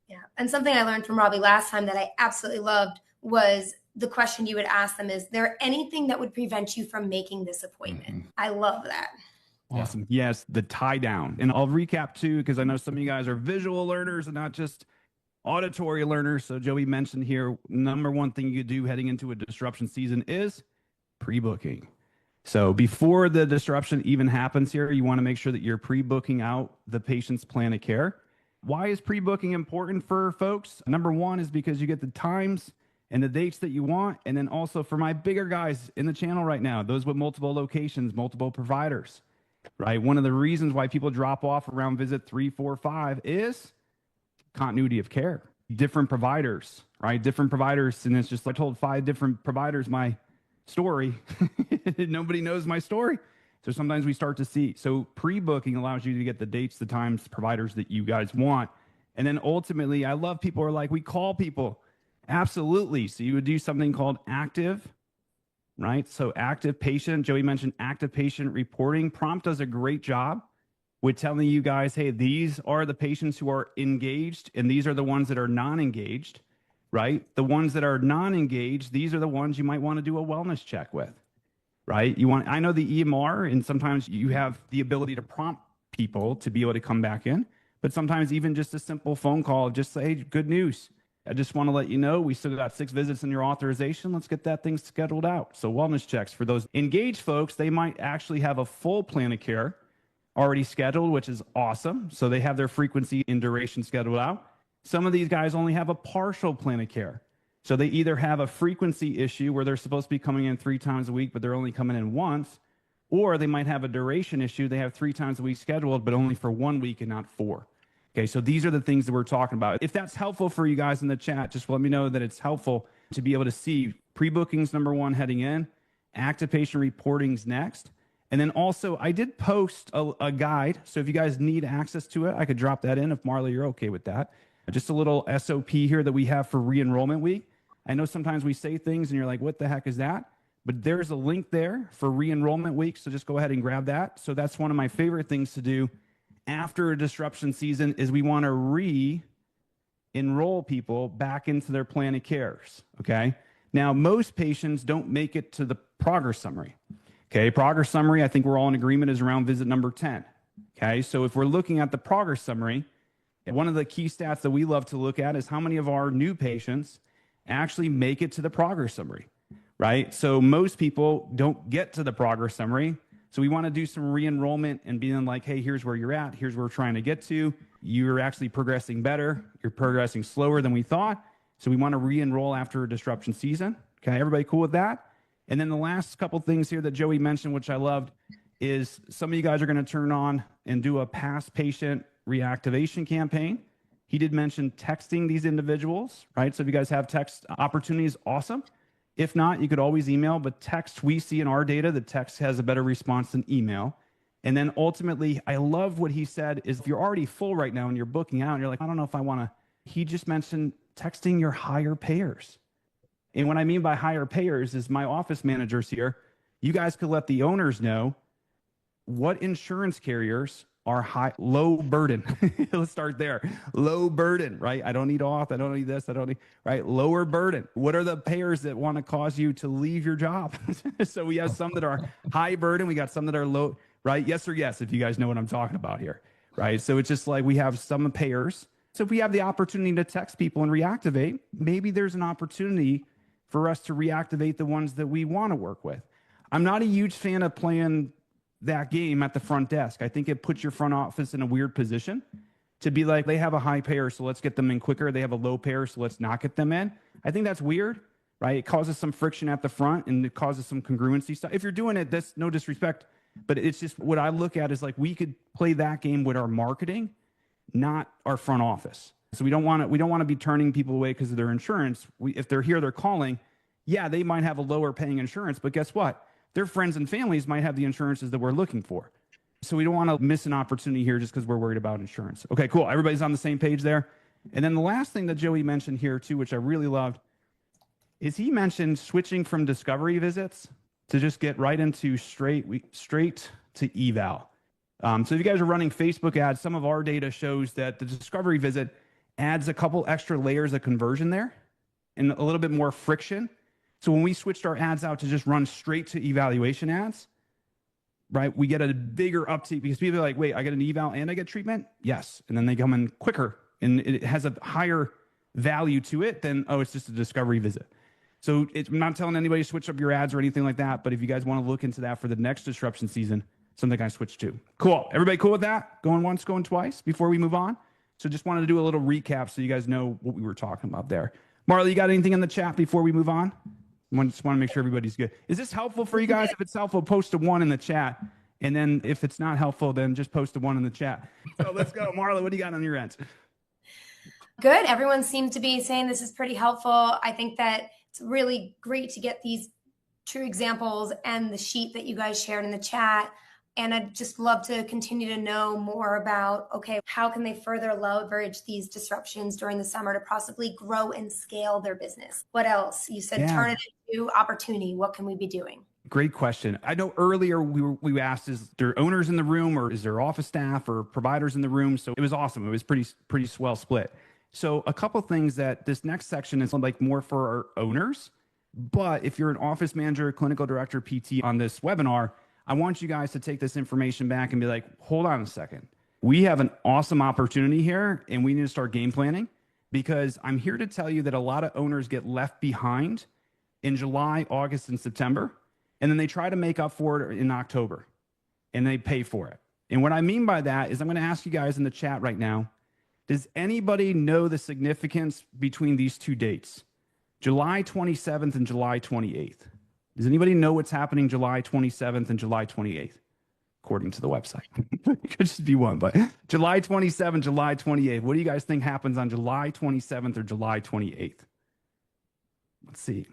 Yeah. And something I learned from Robbie last time that I absolutely loved was the question you would ask them is there anything that would prevent you from making this appointment? Mm-hmm. I love that. Awesome. Yeah. Yes, the tie down. And I'll recap too, because I know some of you guys are visual learners and not just auditory learners. So Joey mentioned here, number one thing you do heading into a disruption season is pre-booking. So before the disruption even happens here, you want to make sure that you're pre-booking out the patient's plan of care. Why is pre-booking important for folks? Number one is because you get the times and the dates that you want. And then also for my bigger guys in the channel right now, those with multiple locations, multiple providers, right? One of the reasons why people drop off around visit 3, 4, 5 is continuity of care. Different providers, right? Different providers. And it's just, I told 5 different providers my story. Nobody knows my story. So sometimes we start to see. So pre-booking allows you to get the dates, the times, providers that you guys want. And then ultimately, I love people who are like, we call people. Absolutely. So you would do something called active, right? So active patient, Joey mentioned active patient reporting. Prompt does a great job with telling you guys, hey, these are the patients who are engaged and these are the ones that are non-engaged, right? The ones that are non-engaged, these are the ones you might want to do a wellness check with, right? I know the EMR, and sometimes you have the ability to prompt people to be able to come back in, but sometimes even just a simple phone call, just say, hey, good news. I just want to let you know we still got 6 visits in your authorization. Let's get that thing scheduled out. So wellness checks for those engaged folks, they might actually have a full plan of care already scheduled, which is awesome. So they have their frequency and duration scheduled out. Some of these guys only have a partial plan of care. So they either have a frequency issue where they're supposed to be coming in 3 times a week, but they're only coming in once, or they might have a duration issue. They have 3 times a week scheduled, but only for 1 week and not 4. Okay, so these are the things that we're talking about. If that's helpful for you guys in the chat, just let me know that it's helpful to be able to see pre-bookings, number 1, heading in, active patient reportings next. And then also, I did post a guide. So if you guys need access to it, I could drop that in if Marla, you're okay with that. Just a little SOP here that we have for re-enrollment week. I know sometimes we say things and you're like, what the heck is that? But there's a link there for re-enrollment week. So just go ahead and grab that. So that's one of my favorite things to do after a disruption season is we want to re-enroll people back into their plan of cares, okay? Now, most patients don't make it to the progress summary. Okay, progress summary, I think we're all in agreement, is around visit number 10. Okay, so if we're looking at the progress summary, one of the key stats that we love to look at is how many of our new patients actually make it to the progress summary, right? So most people don't get to the progress summary. So we want to do some re-enrollment and being like, hey, here's where you're at. Here's where we're trying to get to. You're actually progressing better. You're progressing slower than we thought. So we want to re-enroll after a disruption season. Okay, everybody cool with that? And then the last couple things here that Joey mentioned, which I loved, is some of you guys are going to turn on and do a past patient reactivation campaign. He did mention texting these individuals, right? So if you guys have text opportunities, awesome. If not, you could always email, but text, we see in our data that text has a better response than email. And then ultimately, I love what he said is if you're already full right now and you're booking out, and you're like, I don't know if I want to, he just mentioned texting your higher payers. And what I mean by higher payers is my office managers here, you guys could let the owners know what insurance carriers are low burden. Let's start there. Low burden, right? I don't need auth. I don't need this. I don't need, right? Lower burden. What are the payers that want to cause you to leave your job? So we have some that are high burden. We got some that are low, right? Yes or yes, if you guys know what I'm talking about here, right? So it's just like we have some payers. So if we have the opportunity to text people and reactivate, maybe there's an opportunity for us to reactivate the ones that we want to work with. I'm not a huge fan of playing that game at the front desk. I think it puts your front office in a weird position to be like, they have a high payer, so let's get them in quicker. They have a low payer, so let's not get them in. I think that's weird, right? It causes some friction at the front and it causes some congruency stuff. If you're doing it, that's no disrespect, but it's just what I look at is like, we could play that game with our marketing, not our front office. So we don't want to be turning people away because of their insurance. If they're here, they're calling. Yeah, they might have a lower paying insurance, but guess what? Their friends and families might have the insurances that we're looking for. So we don't want to miss an opportunity here just because we're worried about insurance. Okay, cool. Everybody's on the same page there. And then the last thing that Joey mentioned here too, which I really loved, is he mentioned switching from discovery visits to just get right into straight to eval. So if you guys are running Facebook ads, some of our data shows that the discovery visit adds a couple extra layers of conversion there and a little bit more friction. So when we switched our ads out to just run straight to evaluation ads, right, we get a bigger uptake because people are like, wait, I get an eval and I get treatment? Yes. And then they come in quicker and it has a higher value to it than, oh, it's just a discovery visit. So I'm not telling anybody to switch up your ads or anything like that, but if you guys want to look into that for the next disruption season, something I switched to. Cool. Everybody cool with that? Going once, going twice before we move on? So just wanted to do a little recap so you guys know what we were talking about there. Marla, you got anything in the chat before we move on? Just want to make sure everybody's good. Is this helpful for you guys? If it's helpful, post a 1 in the chat. And then if it's not helpful, then just post a 1 in the chat. So let's go. Marla, what do you got on your end? Good. Everyone seems to be saying this is pretty helpful. I think that it's really great to get these true examples and the sheet that you guys shared in the chat. And I'd just love to continue to know more about, okay, how can they further leverage these disruptions during the summer to possibly grow and scale their business? What else? You said turn it into opportunity. What can we be doing? Great question. I know earlier we asked, is there owners in the room or is there office staff or providers in the room? So it was awesome. It was pretty swell split. So a couple things that this next section is like more for our owners, but if you're an office manager, clinical director, PT on this webinar, I want you guys to take this information back and be like, hold on a second. We have an awesome opportunity here and we need to start game planning, because I'm here to tell you that a lot of owners get left behind in July, August, and September. And then they try to make up for it in October and they pay for it. And what I mean by that is I'm going to ask you guys in the chat right now, does anybody know the significance between these two dates, July 27th and July 28th? Does anybody know what's happening July 27th and July 28th? According to the website. It could just be one, but July 27th, July 28th. What do you guys think happens on July 27th or July 28th? Let's see.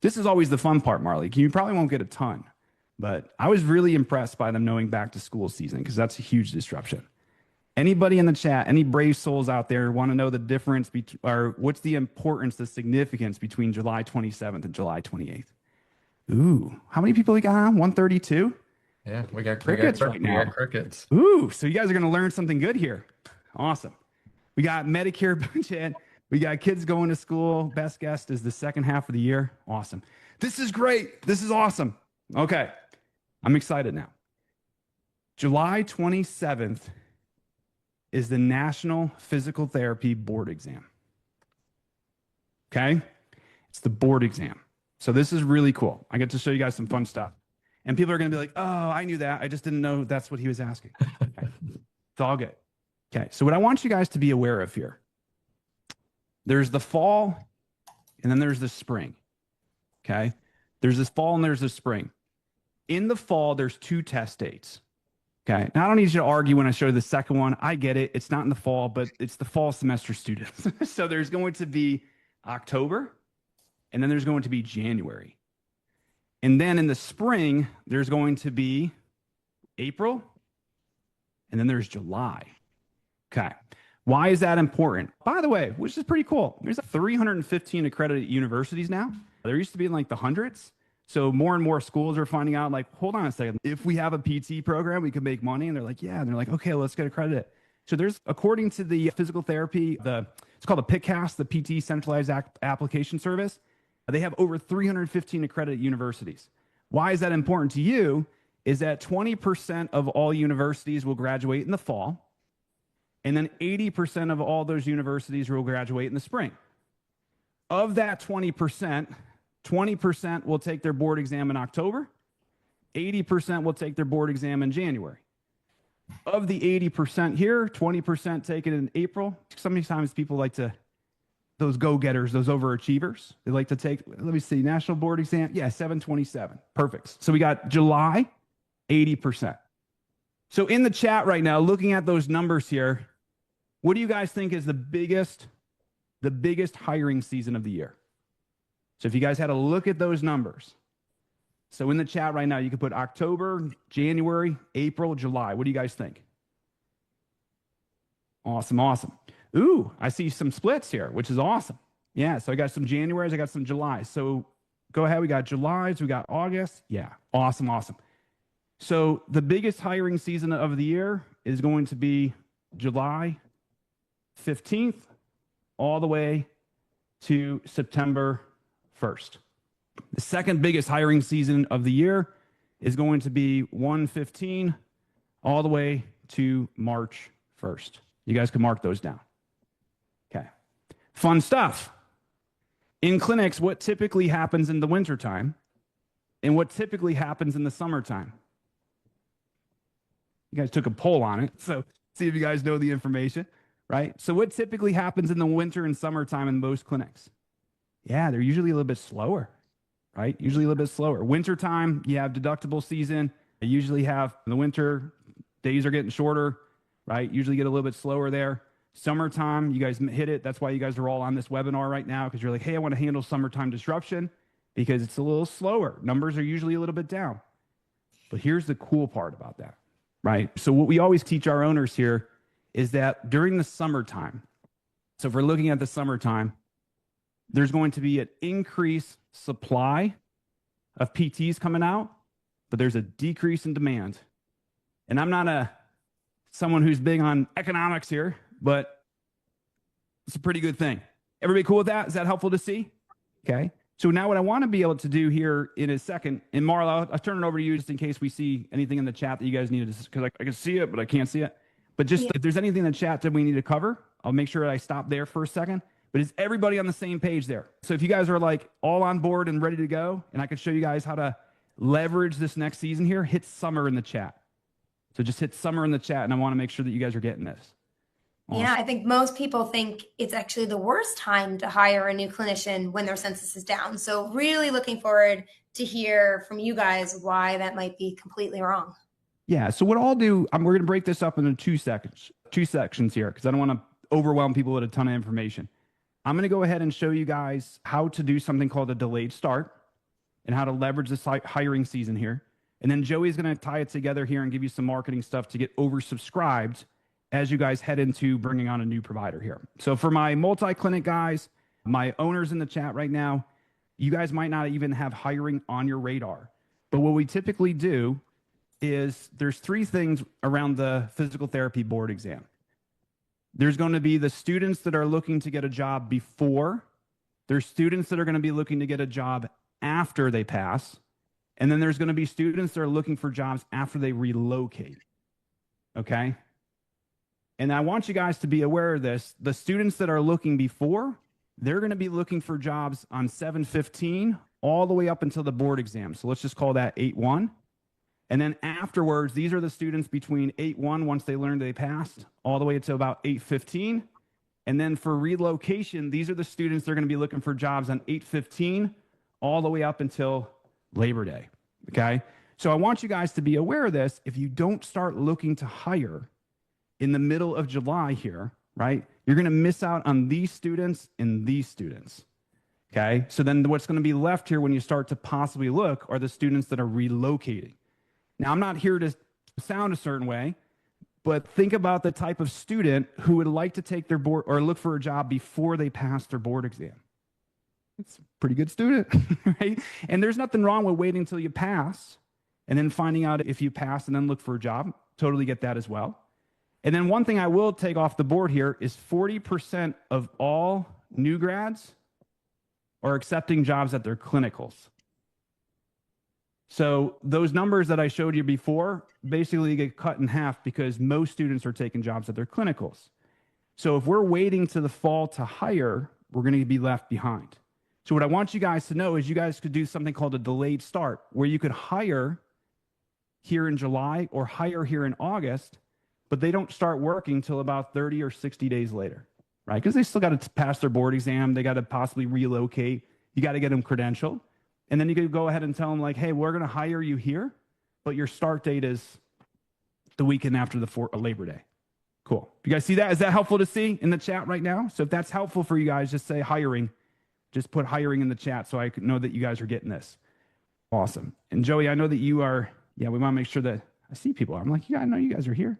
This is always the fun part, Marley. You probably won't get a ton, but I was really impressed by them knowing back to school season, because that's a huge disruption. Anybody in the chat, any brave souls out there want to know the difference or what's the importance, the significance between July 27th and July 28th? Ooh, how many people we got on? 132? Yeah, we got crickets right now. We got crickets. Ooh, so you guys are going to learn something good here. Awesome. We got Medicare budget. We got kids going to school. Best guess is the second half of the year. Awesome. This is great. This is awesome. Okay. I'm excited now. July 27th is the National Physical Therapy Board Exam. Okay? It's the board exam. So this is really cool. I get to show you guys some fun stuff. And people are going to be like, oh, I knew that. I just didn't know that's what he was asking. Okay. It's all good. Okay. So what I want you guys to be aware of here, there's the fall and then there's the spring. Okay. There's this fall and there's the spring. In the fall, there's 2 test dates. Okay. Now I don't need you to argue when I show you the second one. I get it. It's not in the fall, but it's the fall semester students. So there's going to be October and then there's going to be January. And then in the spring, there's going to be April and then there's July. Okay. Why is that important? By the way, which is pretty cool. There's 315 accredited universities now. There used to be in like the hundreds. So more and more schools are finding out, like, hold on a second, if we have a PT program, we can make money. And they're like, yeah. And they're like, okay, let's get accredited. So there's, according to the physical therapy, it's called the PICCAS, the PT Centralized Application Service. They have over 315 accredited universities. Why is that important to you? Is that 20% of all universities will graduate in the fall, and then 80% of all those universities will graduate in the spring. Of that 20%, 20% will take their board exam in October, 80% will take their board exam in January. Of the 80% here, 20% take it in April. Sometimes people like to, those go-getters, those overachievers, they like to take, let me see, national board exam. Yeah, 727. Perfect. So we got July, 80%. So in the chat right now, looking at those numbers here, what do you guys think is the biggest hiring season of the year? So if you guys had a look at those numbers. So in the chat right now, you can put October, January, April, July. What do you guys think? Awesome, awesome. Ooh, I see some splits here, which is awesome. Yeah, so I got some Januaries, I got some Julys. So go ahead, we got Julys, we got August. Yeah, awesome, awesome. So the biggest hiring season of the year is going to be July 15th all the way to September 1st. The second biggest hiring season of the year is going to be 1/15 all the way to March 1st. You guys can mark those down. Okay. Fun stuff. In clinics, what typically happens in the wintertime and what typically happens in the summertime? You guys took a poll on it, so see if you guys know the information, right? So what typically happens in the winter and summertime in most clinics? Yeah, they're usually a little bit slower, right? Usually a little bit slower. Wintertime, you have deductible season. You usually have, in the winter, days are getting shorter, right? Usually get a little bit slower there. Summertime, you guys hit it. That's why you guys are all on this webinar right now, because you're like, hey, I want to handle summertime disruption because it's a little slower. Numbers are usually a little bit down. But here's the cool part about that, right? So what we always teach our owners here is that during the summertime, so if we're looking at the summertime, there's going to be an increased supply of PTs coming out, but there's a decrease in demand. And I'm not someone who's big on economics here, but it's a pretty good thing. Everybody cool with that? Is that helpful to see? Okay. So now what I want to be able to do here in a second, and Marla, I'll turn it over to you just in case we see anything in the chat that you guys need to, because I can see it, but I can't see it. But just if there's anything in the chat that we need to cover, I'll make sure that I stop there for a second. But is everybody on the same page there? So if you guys are like all on board and ready to go, and I can show you guys how to leverage this next season here, hit summer in the chat. So just hit summer in the chat, and I want to make sure that you guys are getting this. Awesome. Yeah, I think most people think it's actually the worst time to hire a new clinician when their census is down. So really looking forward to hear from you guys why that might be completely wrong. Yeah, so what I'll do, we're going to break this up into two sections here, because I don't want to overwhelm people with a ton of information. I'm going to go ahead and show you guys how to do something called a delayed start and how to leverage this hiring season here. And then Joey's going to tie it together here and give you some marketing stuff to get oversubscribed as you guys head into bringing on a new provider here. So for my multi-clinic guys, my owners in the chat right now, you guys might not even have hiring on your radar. But what we typically do is there's three things around the physical therapy board exam. There's going to be the students that are looking to get a job before. There's students that are going to be looking to get a job after they pass. And then there's going to be students that are looking for jobs after they relocate. Okay? And I want you guys to be aware of this. The students that are looking before, they're going to be looking for jobs on 7/15 all the way up until the board exam. So let's just call that 8/1. And then afterwards, these are the students between 8/1, once they learned they passed, all the way to about 8/15. And then for relocation, these are the students that are going to be looking for jobs on 8/15 all the way up until Labor Day. Okay? So I want you guys to be aware of this. If you don't start looking to hire in the middle of July here, right, you're going to miss out on these students and these students. Okay? So then what's going to be left here when you start to possibly look are the students that are relocating. Now, I'm not here to sound a certain way, but think about the type of student who would like to take their board or look for a job before they pass their board exam. It's a pretty good student, right? And there's nothing wrong with waiting until you pass and then finding out if you pass and then look for a job. Totally get that as well. And then one thing I will take off the board here is 40% of all new grads are accepting jobs at their clinicals. So those numbers that I showed you before basically get cut in half because most students are taking jobs at their clinicals. So if we're waiting to the fall to hire, we're going to be left behind. So what I want you guys to know is you guys could do something called a delayed start, where you could hire here in July or hire here in August, but they don't start working until about 30 or 60 days later, right? Because they still got to pass their board exam. They got to possibly relocate. You got to get them credentialed. And then you could go ahead and tell them like, hey, we're going to hire you here, but your start date is the weekend after the Labor Day. Cool. You guys see that? Is that helpful to see in the chat right now? So if that's helpful for you guys, just say hiring. Just put hiring in the chat so I know that you guys are getting this. Awesome. And Joey, I know that you are, we want to make sure that I see people. I'm like, I know you guys are here.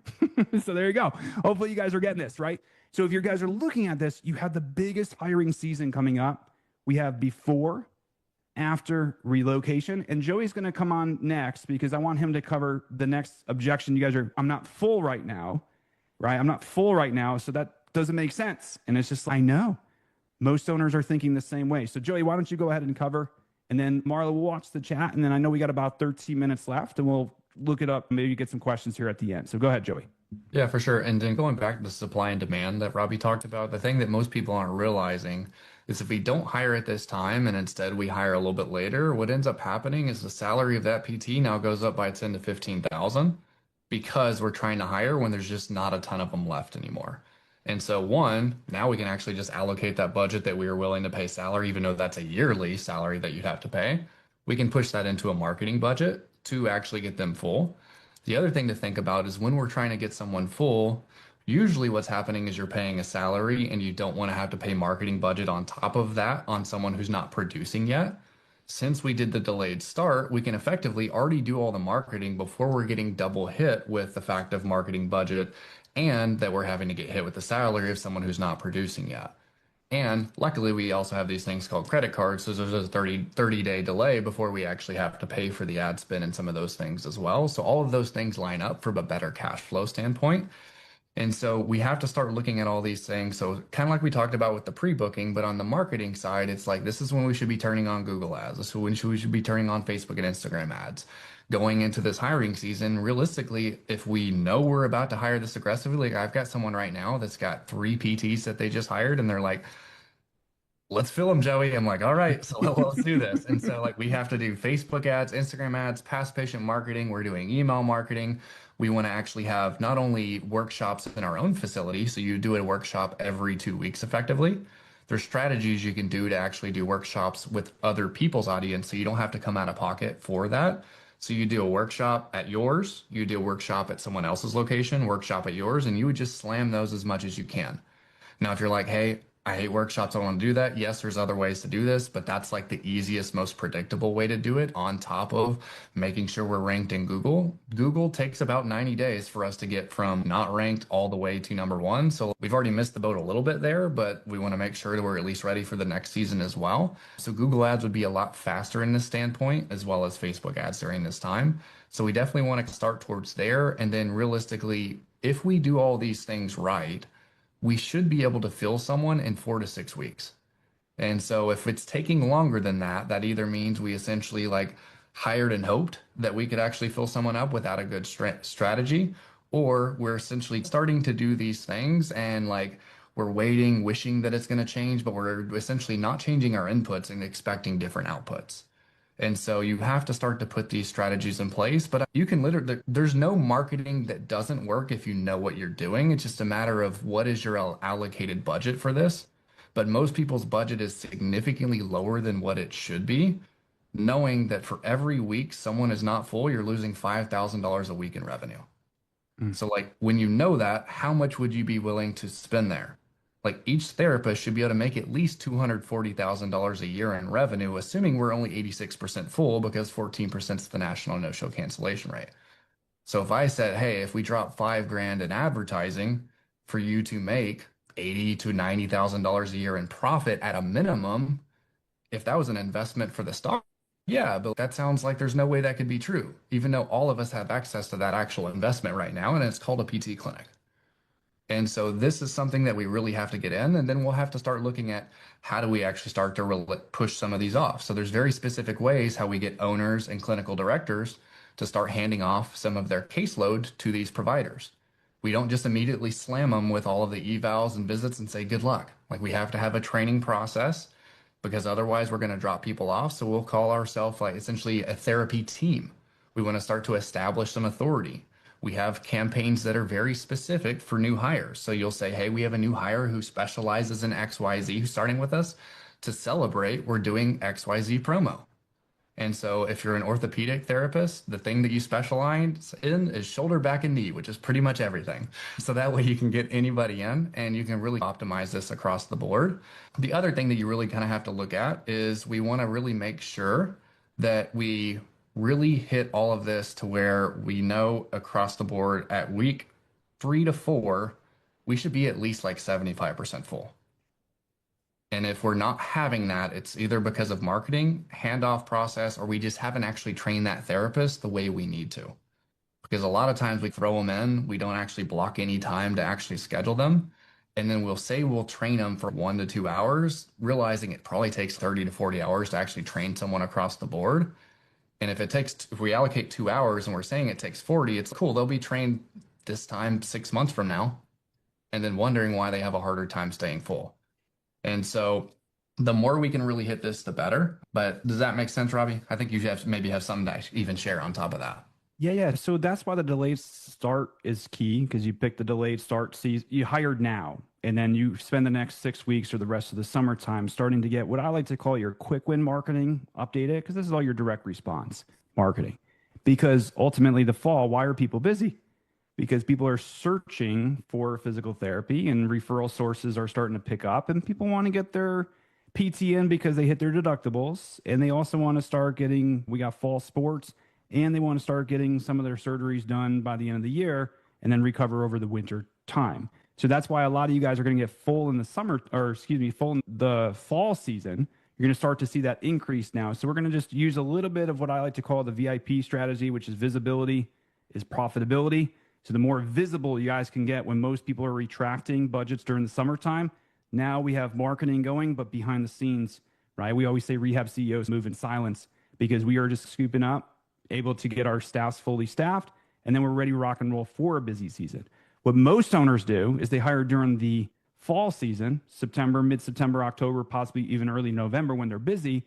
So there you go. Hopefully you guys are getting this, right? So if you guys are looking at this, you have the biggest hiring season coming up. We have before, after relocation. And Joey's going to come on next because I want him to cover the next objection. You guys are, I'm not full right now, right? I'm not full right now. So that doesn't make sense. And it's just, I know. Most owners are thinking the same way. So Joey, why don't you go ahead and cover, and then Marla will watch the chat. And then I know we got about 13 minutes left and we'll look it up, maybe get some questions here at the end. So go ahead, Joey. Yeah, for sure. And then going back to the supply and demand that Robbie talked about, the thing that most people aren't realizing is if we don't hire at this time and instead we hire a little bit later, what ends up happening is the salary of that PT now goes up by 10 to 15,000 because we're trying to hire when there's just not a ton of them left anymore. And so now we can actually just allocate that budget that we were willing to pay salary, even though that's a yearly salary that you'd have to pay. We can push that into a marketing budget to actually get them full. The other thing to think about is when we're trying to get someone full, usually what's happening is you're paying a salary and you don't want to have to pay marketing budget on top of that on someone who's not producing yet. Since we did the delayed start, we can effectively already do all the marketing before we're getting double hit with the fact of marketing budget and that we're having to get hit with the salary of someone who's not producing yet. And luckily, we also have these things called credit cards. So there's a 30-day delay before we actually have to pay for the ad spend and some of those things as well. So all of those things line up from a better cash flow standpoint. And so we have to start looking at all these things. So kind of like we talked about with the pre-booking, but on the marketing side, it's like, this is when we should be turning on Google ads. This is when we should be turning on Facebook and Instagram ads. Going into this hiring season, realistically, if we know we're about to hire this aggressively, like I've got someone right now that's got 3 PTs that they just hired and they're like, let's fill them, Joey. I'm like, all right, so let's do this. And so like we have to do Facebook ads, Instagram ads, past patient marketing. We're doing email marketing. We want to actually have not only workshops in our own facility, so you do a workshop every 2 weeks effectively. There's strategies you can do to actually do workshops with other people's audience so you don't have to come out of pocket for that. So you do a workshop at yours, you do a workshop at someone else's location, workshop at yours, and you would just slam those as much as you can. Now, if you're like, hey, I hate workshops, I don't want to do that. Yes, there's other ways to do this, but that's like the easiest, most predictable way to do it on top of making sure we're ranked in Google. Google takes about 90 days for us to get from not ranked all the way to #1. So we've already missed the boat a little bit there, but we want to make sure that we're at least ready for the next season as well. So Google ads would be a lot faster in this standpoint, as well as Facebook ads during this time. So we definitely want to start towards there. And then realistically, if we do all these things right, we should be able to fill someone in 4 to 6 weeks. And so if it's taking longer than that, that either means we essentially like hired and hoped that we could actually fill someone up without a good strategy, or we're essentially starting to do these things and like we're waiting, wishing that it's going to change, but we're essentially not changing our inputs and expecting different outputs. And so you have to start to put these strategies in place, but you can literally, there's no marketing that doesn't work if you know what you're doing. It's just a matter of what is your allocated budget for this. But most people's budget is significantly lower than what it should be, knowing that for every week someone is not full, you're losing $5,000 a week in revenue. So like when you know that, how much would you be willing to spend there? Like each therapist should be able to make at least $240,000 a year in revenue, assuming we're only 86% full because 14% is the national no-show cancellation rate. So if I said, hey, if we drop $5,000 in advertising for you to make $80,000 to $90,000 a year in profit at a minimum, If that was an investment for the stock, yeah, but that sounds like there's no way that could be true, even though all of us have access to that actual investment right now, and it's called a PT clinic. And so this is something that we really have to get in, and then we'll have to start looking at how do we actually start to push some of these off. So there's very specific ways how we get owners and clinical directors to start handing off some of their caseload to these providers. We don't just immediately slam them with all of the evals and visits and say good luck. Like, we have to have a training process, because otherwise we're going to drop people off. So we'll call ourselves like essentially a therapy team. We want to start to establish some authority. We have campaigns that are very specific for new hires. So you'll say, hey, we have a new hire who specializes in XYZ who's starting with us. To celebrate, we're doing XYZ promo. And so if you're an orthopedic therapist, the thing that you specialize in is shoulder, back, and knee, which is pretty much everything. So that way you can get anybody in and you can really optimize this across the board. The other thing that you really kind of have to look at is we want to really make sure that we really hit all of this to where we know across the board at week 3 to 4, we should be at least like 75% full. And if we're not having that, it's either because of marketing, handoff process, or we just haven't actually trained that therapist the way we need to. Because a lot of times we throw them in, we don't actually block any time to actually schedule them. And then we'll say we'll train them for 1 to 2 hours, realizing it probably takes 30 to 40 hours to actually train someone across the board. And if we allocate 2 hours and we're saying it takes 40, it's cool. They'll be trained this time 6 months from now, and then wondering why they have a harder time staying full. And so the more we can really hit this, the better. But does that make sense, Robbie? I think you maybe have something to even share on top of that. Yeah. So that's why the delayed start is key, because you pick the delayed start season. You hired now, and then you spend the next 6 weeks or the rest of the summertime starting to get what I like to call your quick win marketing updated, because this is all your direct response marketing. Because ultimately, the fall, why are people busy? Because people are searching for physical therapy and referral sources are starting to pick up, and people want to get their PT in because they hit their deductibles, and they also want to start getting, we got fall sports, and they want to start getting some of their surgeries done by the end of the year and then recover over the winter time. So that's why a lot of you guys are going to get full in the summer, or excuse me, full in the fall season. You're going to start to see that increase now. So we're going to just use a little bit of what I like to call the VIP strategy, which is visibility is profitability. So the more visible you guys can get when most people are retracting budgets during the summertime, now we have marketing going, but behind the scenes, right? We always say rehab CEOs move in silence, because we are just scooping up, able to get our staffs fully staffed, and then we're ready to rock and roll for a busy season. What most owners do is they hire during the fall season, September, mid-September, October, possibly even early November, when they're busy,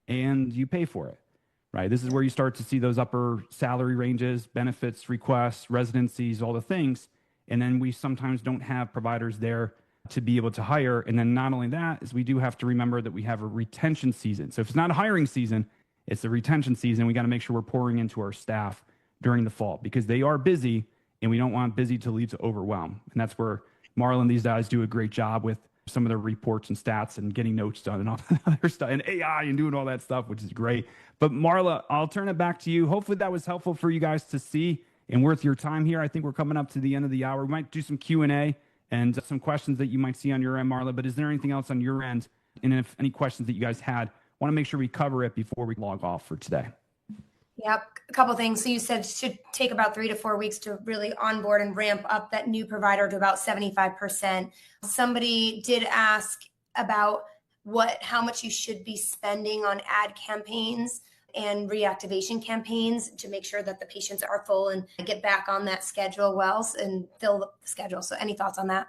and you pay for it. Right. This is where you start to see those upper salary ranges, benefits, requests, residencies, all the things. And then we sometimes don't have providers there to be able to hire. And then not only that, is we do have to remember that we have a retention season. So if it's not a hiring season, it's a retention season. We got to make sure we're pouring into our staff during the fall, because they are busy, and we don't want busy to lead to overwhelm. And that's where Marla and these guys do a great job with some of their reports and stats and getting notes done and all that other stuff, and AI and doing all that stuff, which is great. But Marla, I'll turn it back to you. Hopefully that was helpful for you guys to see and worth your time here. I think we're coming up to the end of the hour. We might do some Q&A and some questions that you might see on your end, Marla, but is there anything else on your end? And if any questions that you guys had, want to make sure we cover it before we log off for today. Yep, a couple things. So you said it should take about 3 to 4 weeks to really onboard and ramp up that new provider to about 75%. Somebody did ask about how much you should be spending on ad campaigns and reactivation campaigns to make sure that the patients are full and get back on that schedule and fill the schedule. So any thoughts on that?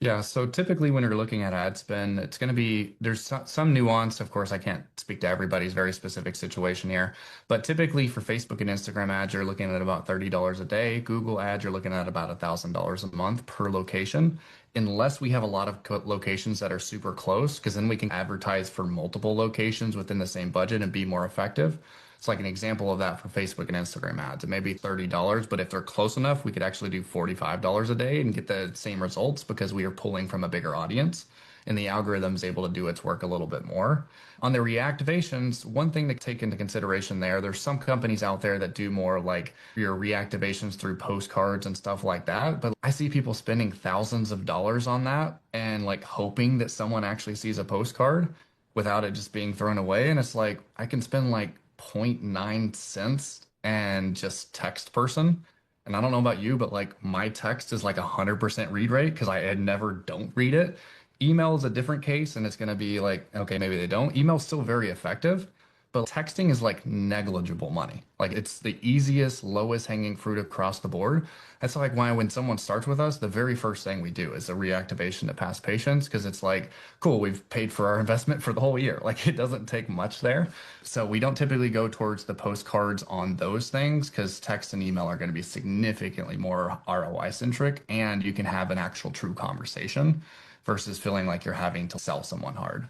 Yeah, so typically when you're looking at ad spend, it's going to be, there's some nuance. Of course, I can't speak to everybody's very specific situation here, but typically for Facebook and Instagram ads, you're looking at about $30 a day. Google ads, you're looking at about $1,000 a month per location, unless we have a lot of locations that are super close, because then we can advertise for multiple locations within the same budget and be more effective. It's like an example of that for Facebook and Instagram ads. It may be $30, but if they're close enough, we could actually do $45 a day and get the same results, because we are pulling from a bigger audience and the algorithm is able to do its work a little bit more. On the reactivations, one thing to take into consideration there's some companies out there that do more like your reactivations through postcards and stuff like that. But I see people spending thousands of dollars on that and like hoping that someone actually sees a postcard. without it just being thrown away. And it's like I can spend like 0.9 cents and just text person. And I don't know about you, but like my text is like 100% read rate because I had never don't read it. Email is a different case, and it's going to be like, okay, maybe they don't. Email's still very effective, but texting is like negligible money. Like it's the easiest, lowest hanging fruit across the board. That's like why when someone starts with us, the very first thing we do is a reactivation to past patients because it's like, cool, we've paid for our investment for the whole year. Like it doesn't take much there. So we don't typically go towards the postcards on those things because text and email are going to be significantly more ROI centric, and you can have an actual true conversation versus feeling like you're having to sell someone hard.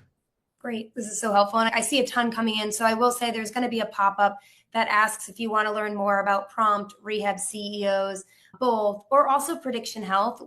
Great. This is so helpful. And I see a ton coming in. So I will say there's going to be a pop-up that asks if you want to learn more about Prompt, Rehab CEOs, both, or also Prediction Health.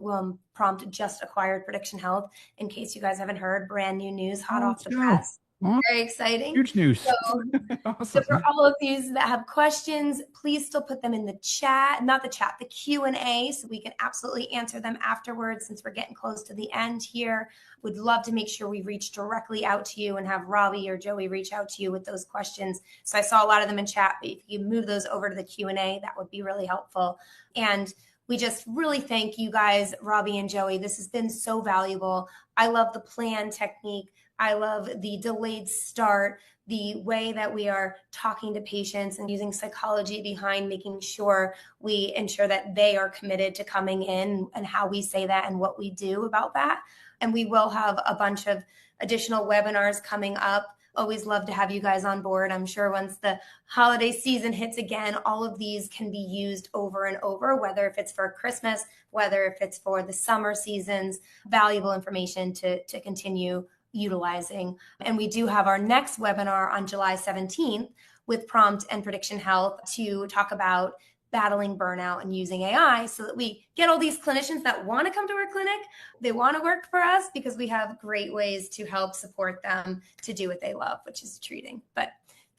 Prompt just acquired Prediction Health. In case you guys haven't heard, brand new news, hot off the press. Very exciting. Huge news. So, Awesome. for all of these that have questions, please still put them in the chat, not the chat, the Q&A, so we can absolutely answer them afterwards since we're getting close to the end here. Would love to make sure we reach directly out to you and have Robbie or Joey reach out to you with those questions. So I saw a lot of them in chat, but if you move those over to the Q&A, that would be really helpful. And we just really thank you guys, Robbie and Joey. This has been so valuable. I love the plan technique. I love the delayed start, the way that we are talking to patients and using psychology behind making sure we ensure that they are committed to coming in and how we say that and what we do about that. And we will have a bunch of additional webinars coming up. Always love to have you guys on board. I'm sure once the holiday season hits again, all of these can be used over and over, whether if it's for Christmas, whether if it's for the summer seasons, valuable information to continue utilizing. And we do have our next webinar on July 17th with Prompt and Prediction Health to talk about battling burnout and using AI so that we get all these clinicians that want to come to our clinic. They want to work for us because we have great ways to help support them to do what they love, which is treating. But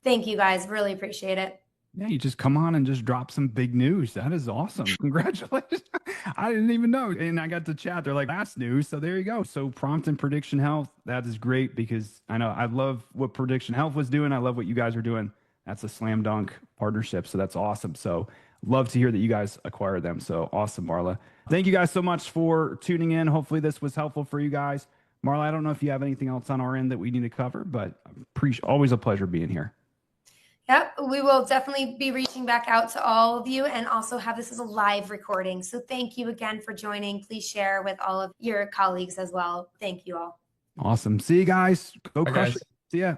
thank you guys. Really appreciate it. Yeah, you just come on and just drop some big news. That is awesome. Congratulations. I didn't even know. And I got to chat. They're like, that's news. So there you go. So Prompt and Prediction Health, that is great because I know I love what Prediction Health was doing. I love what you guys are doing. That's a slam dunk partnership. So that's awesome. So love to hear that you guys acquired them. So awesome, Marla. Thank you guys so much for tuning in. Hopefully this was helpful for you guys. Marla, I don't know if you have anything else on our end that we need to cover, but always a pleasure being here. Yep, we will definitely be reaching back out to all of you and also have this as a live recording. So thank you again for joining. Please share with all of your colleagues as well. Thank you all. Awesome. See you guys. Go Bye, crush guys. it. See ya.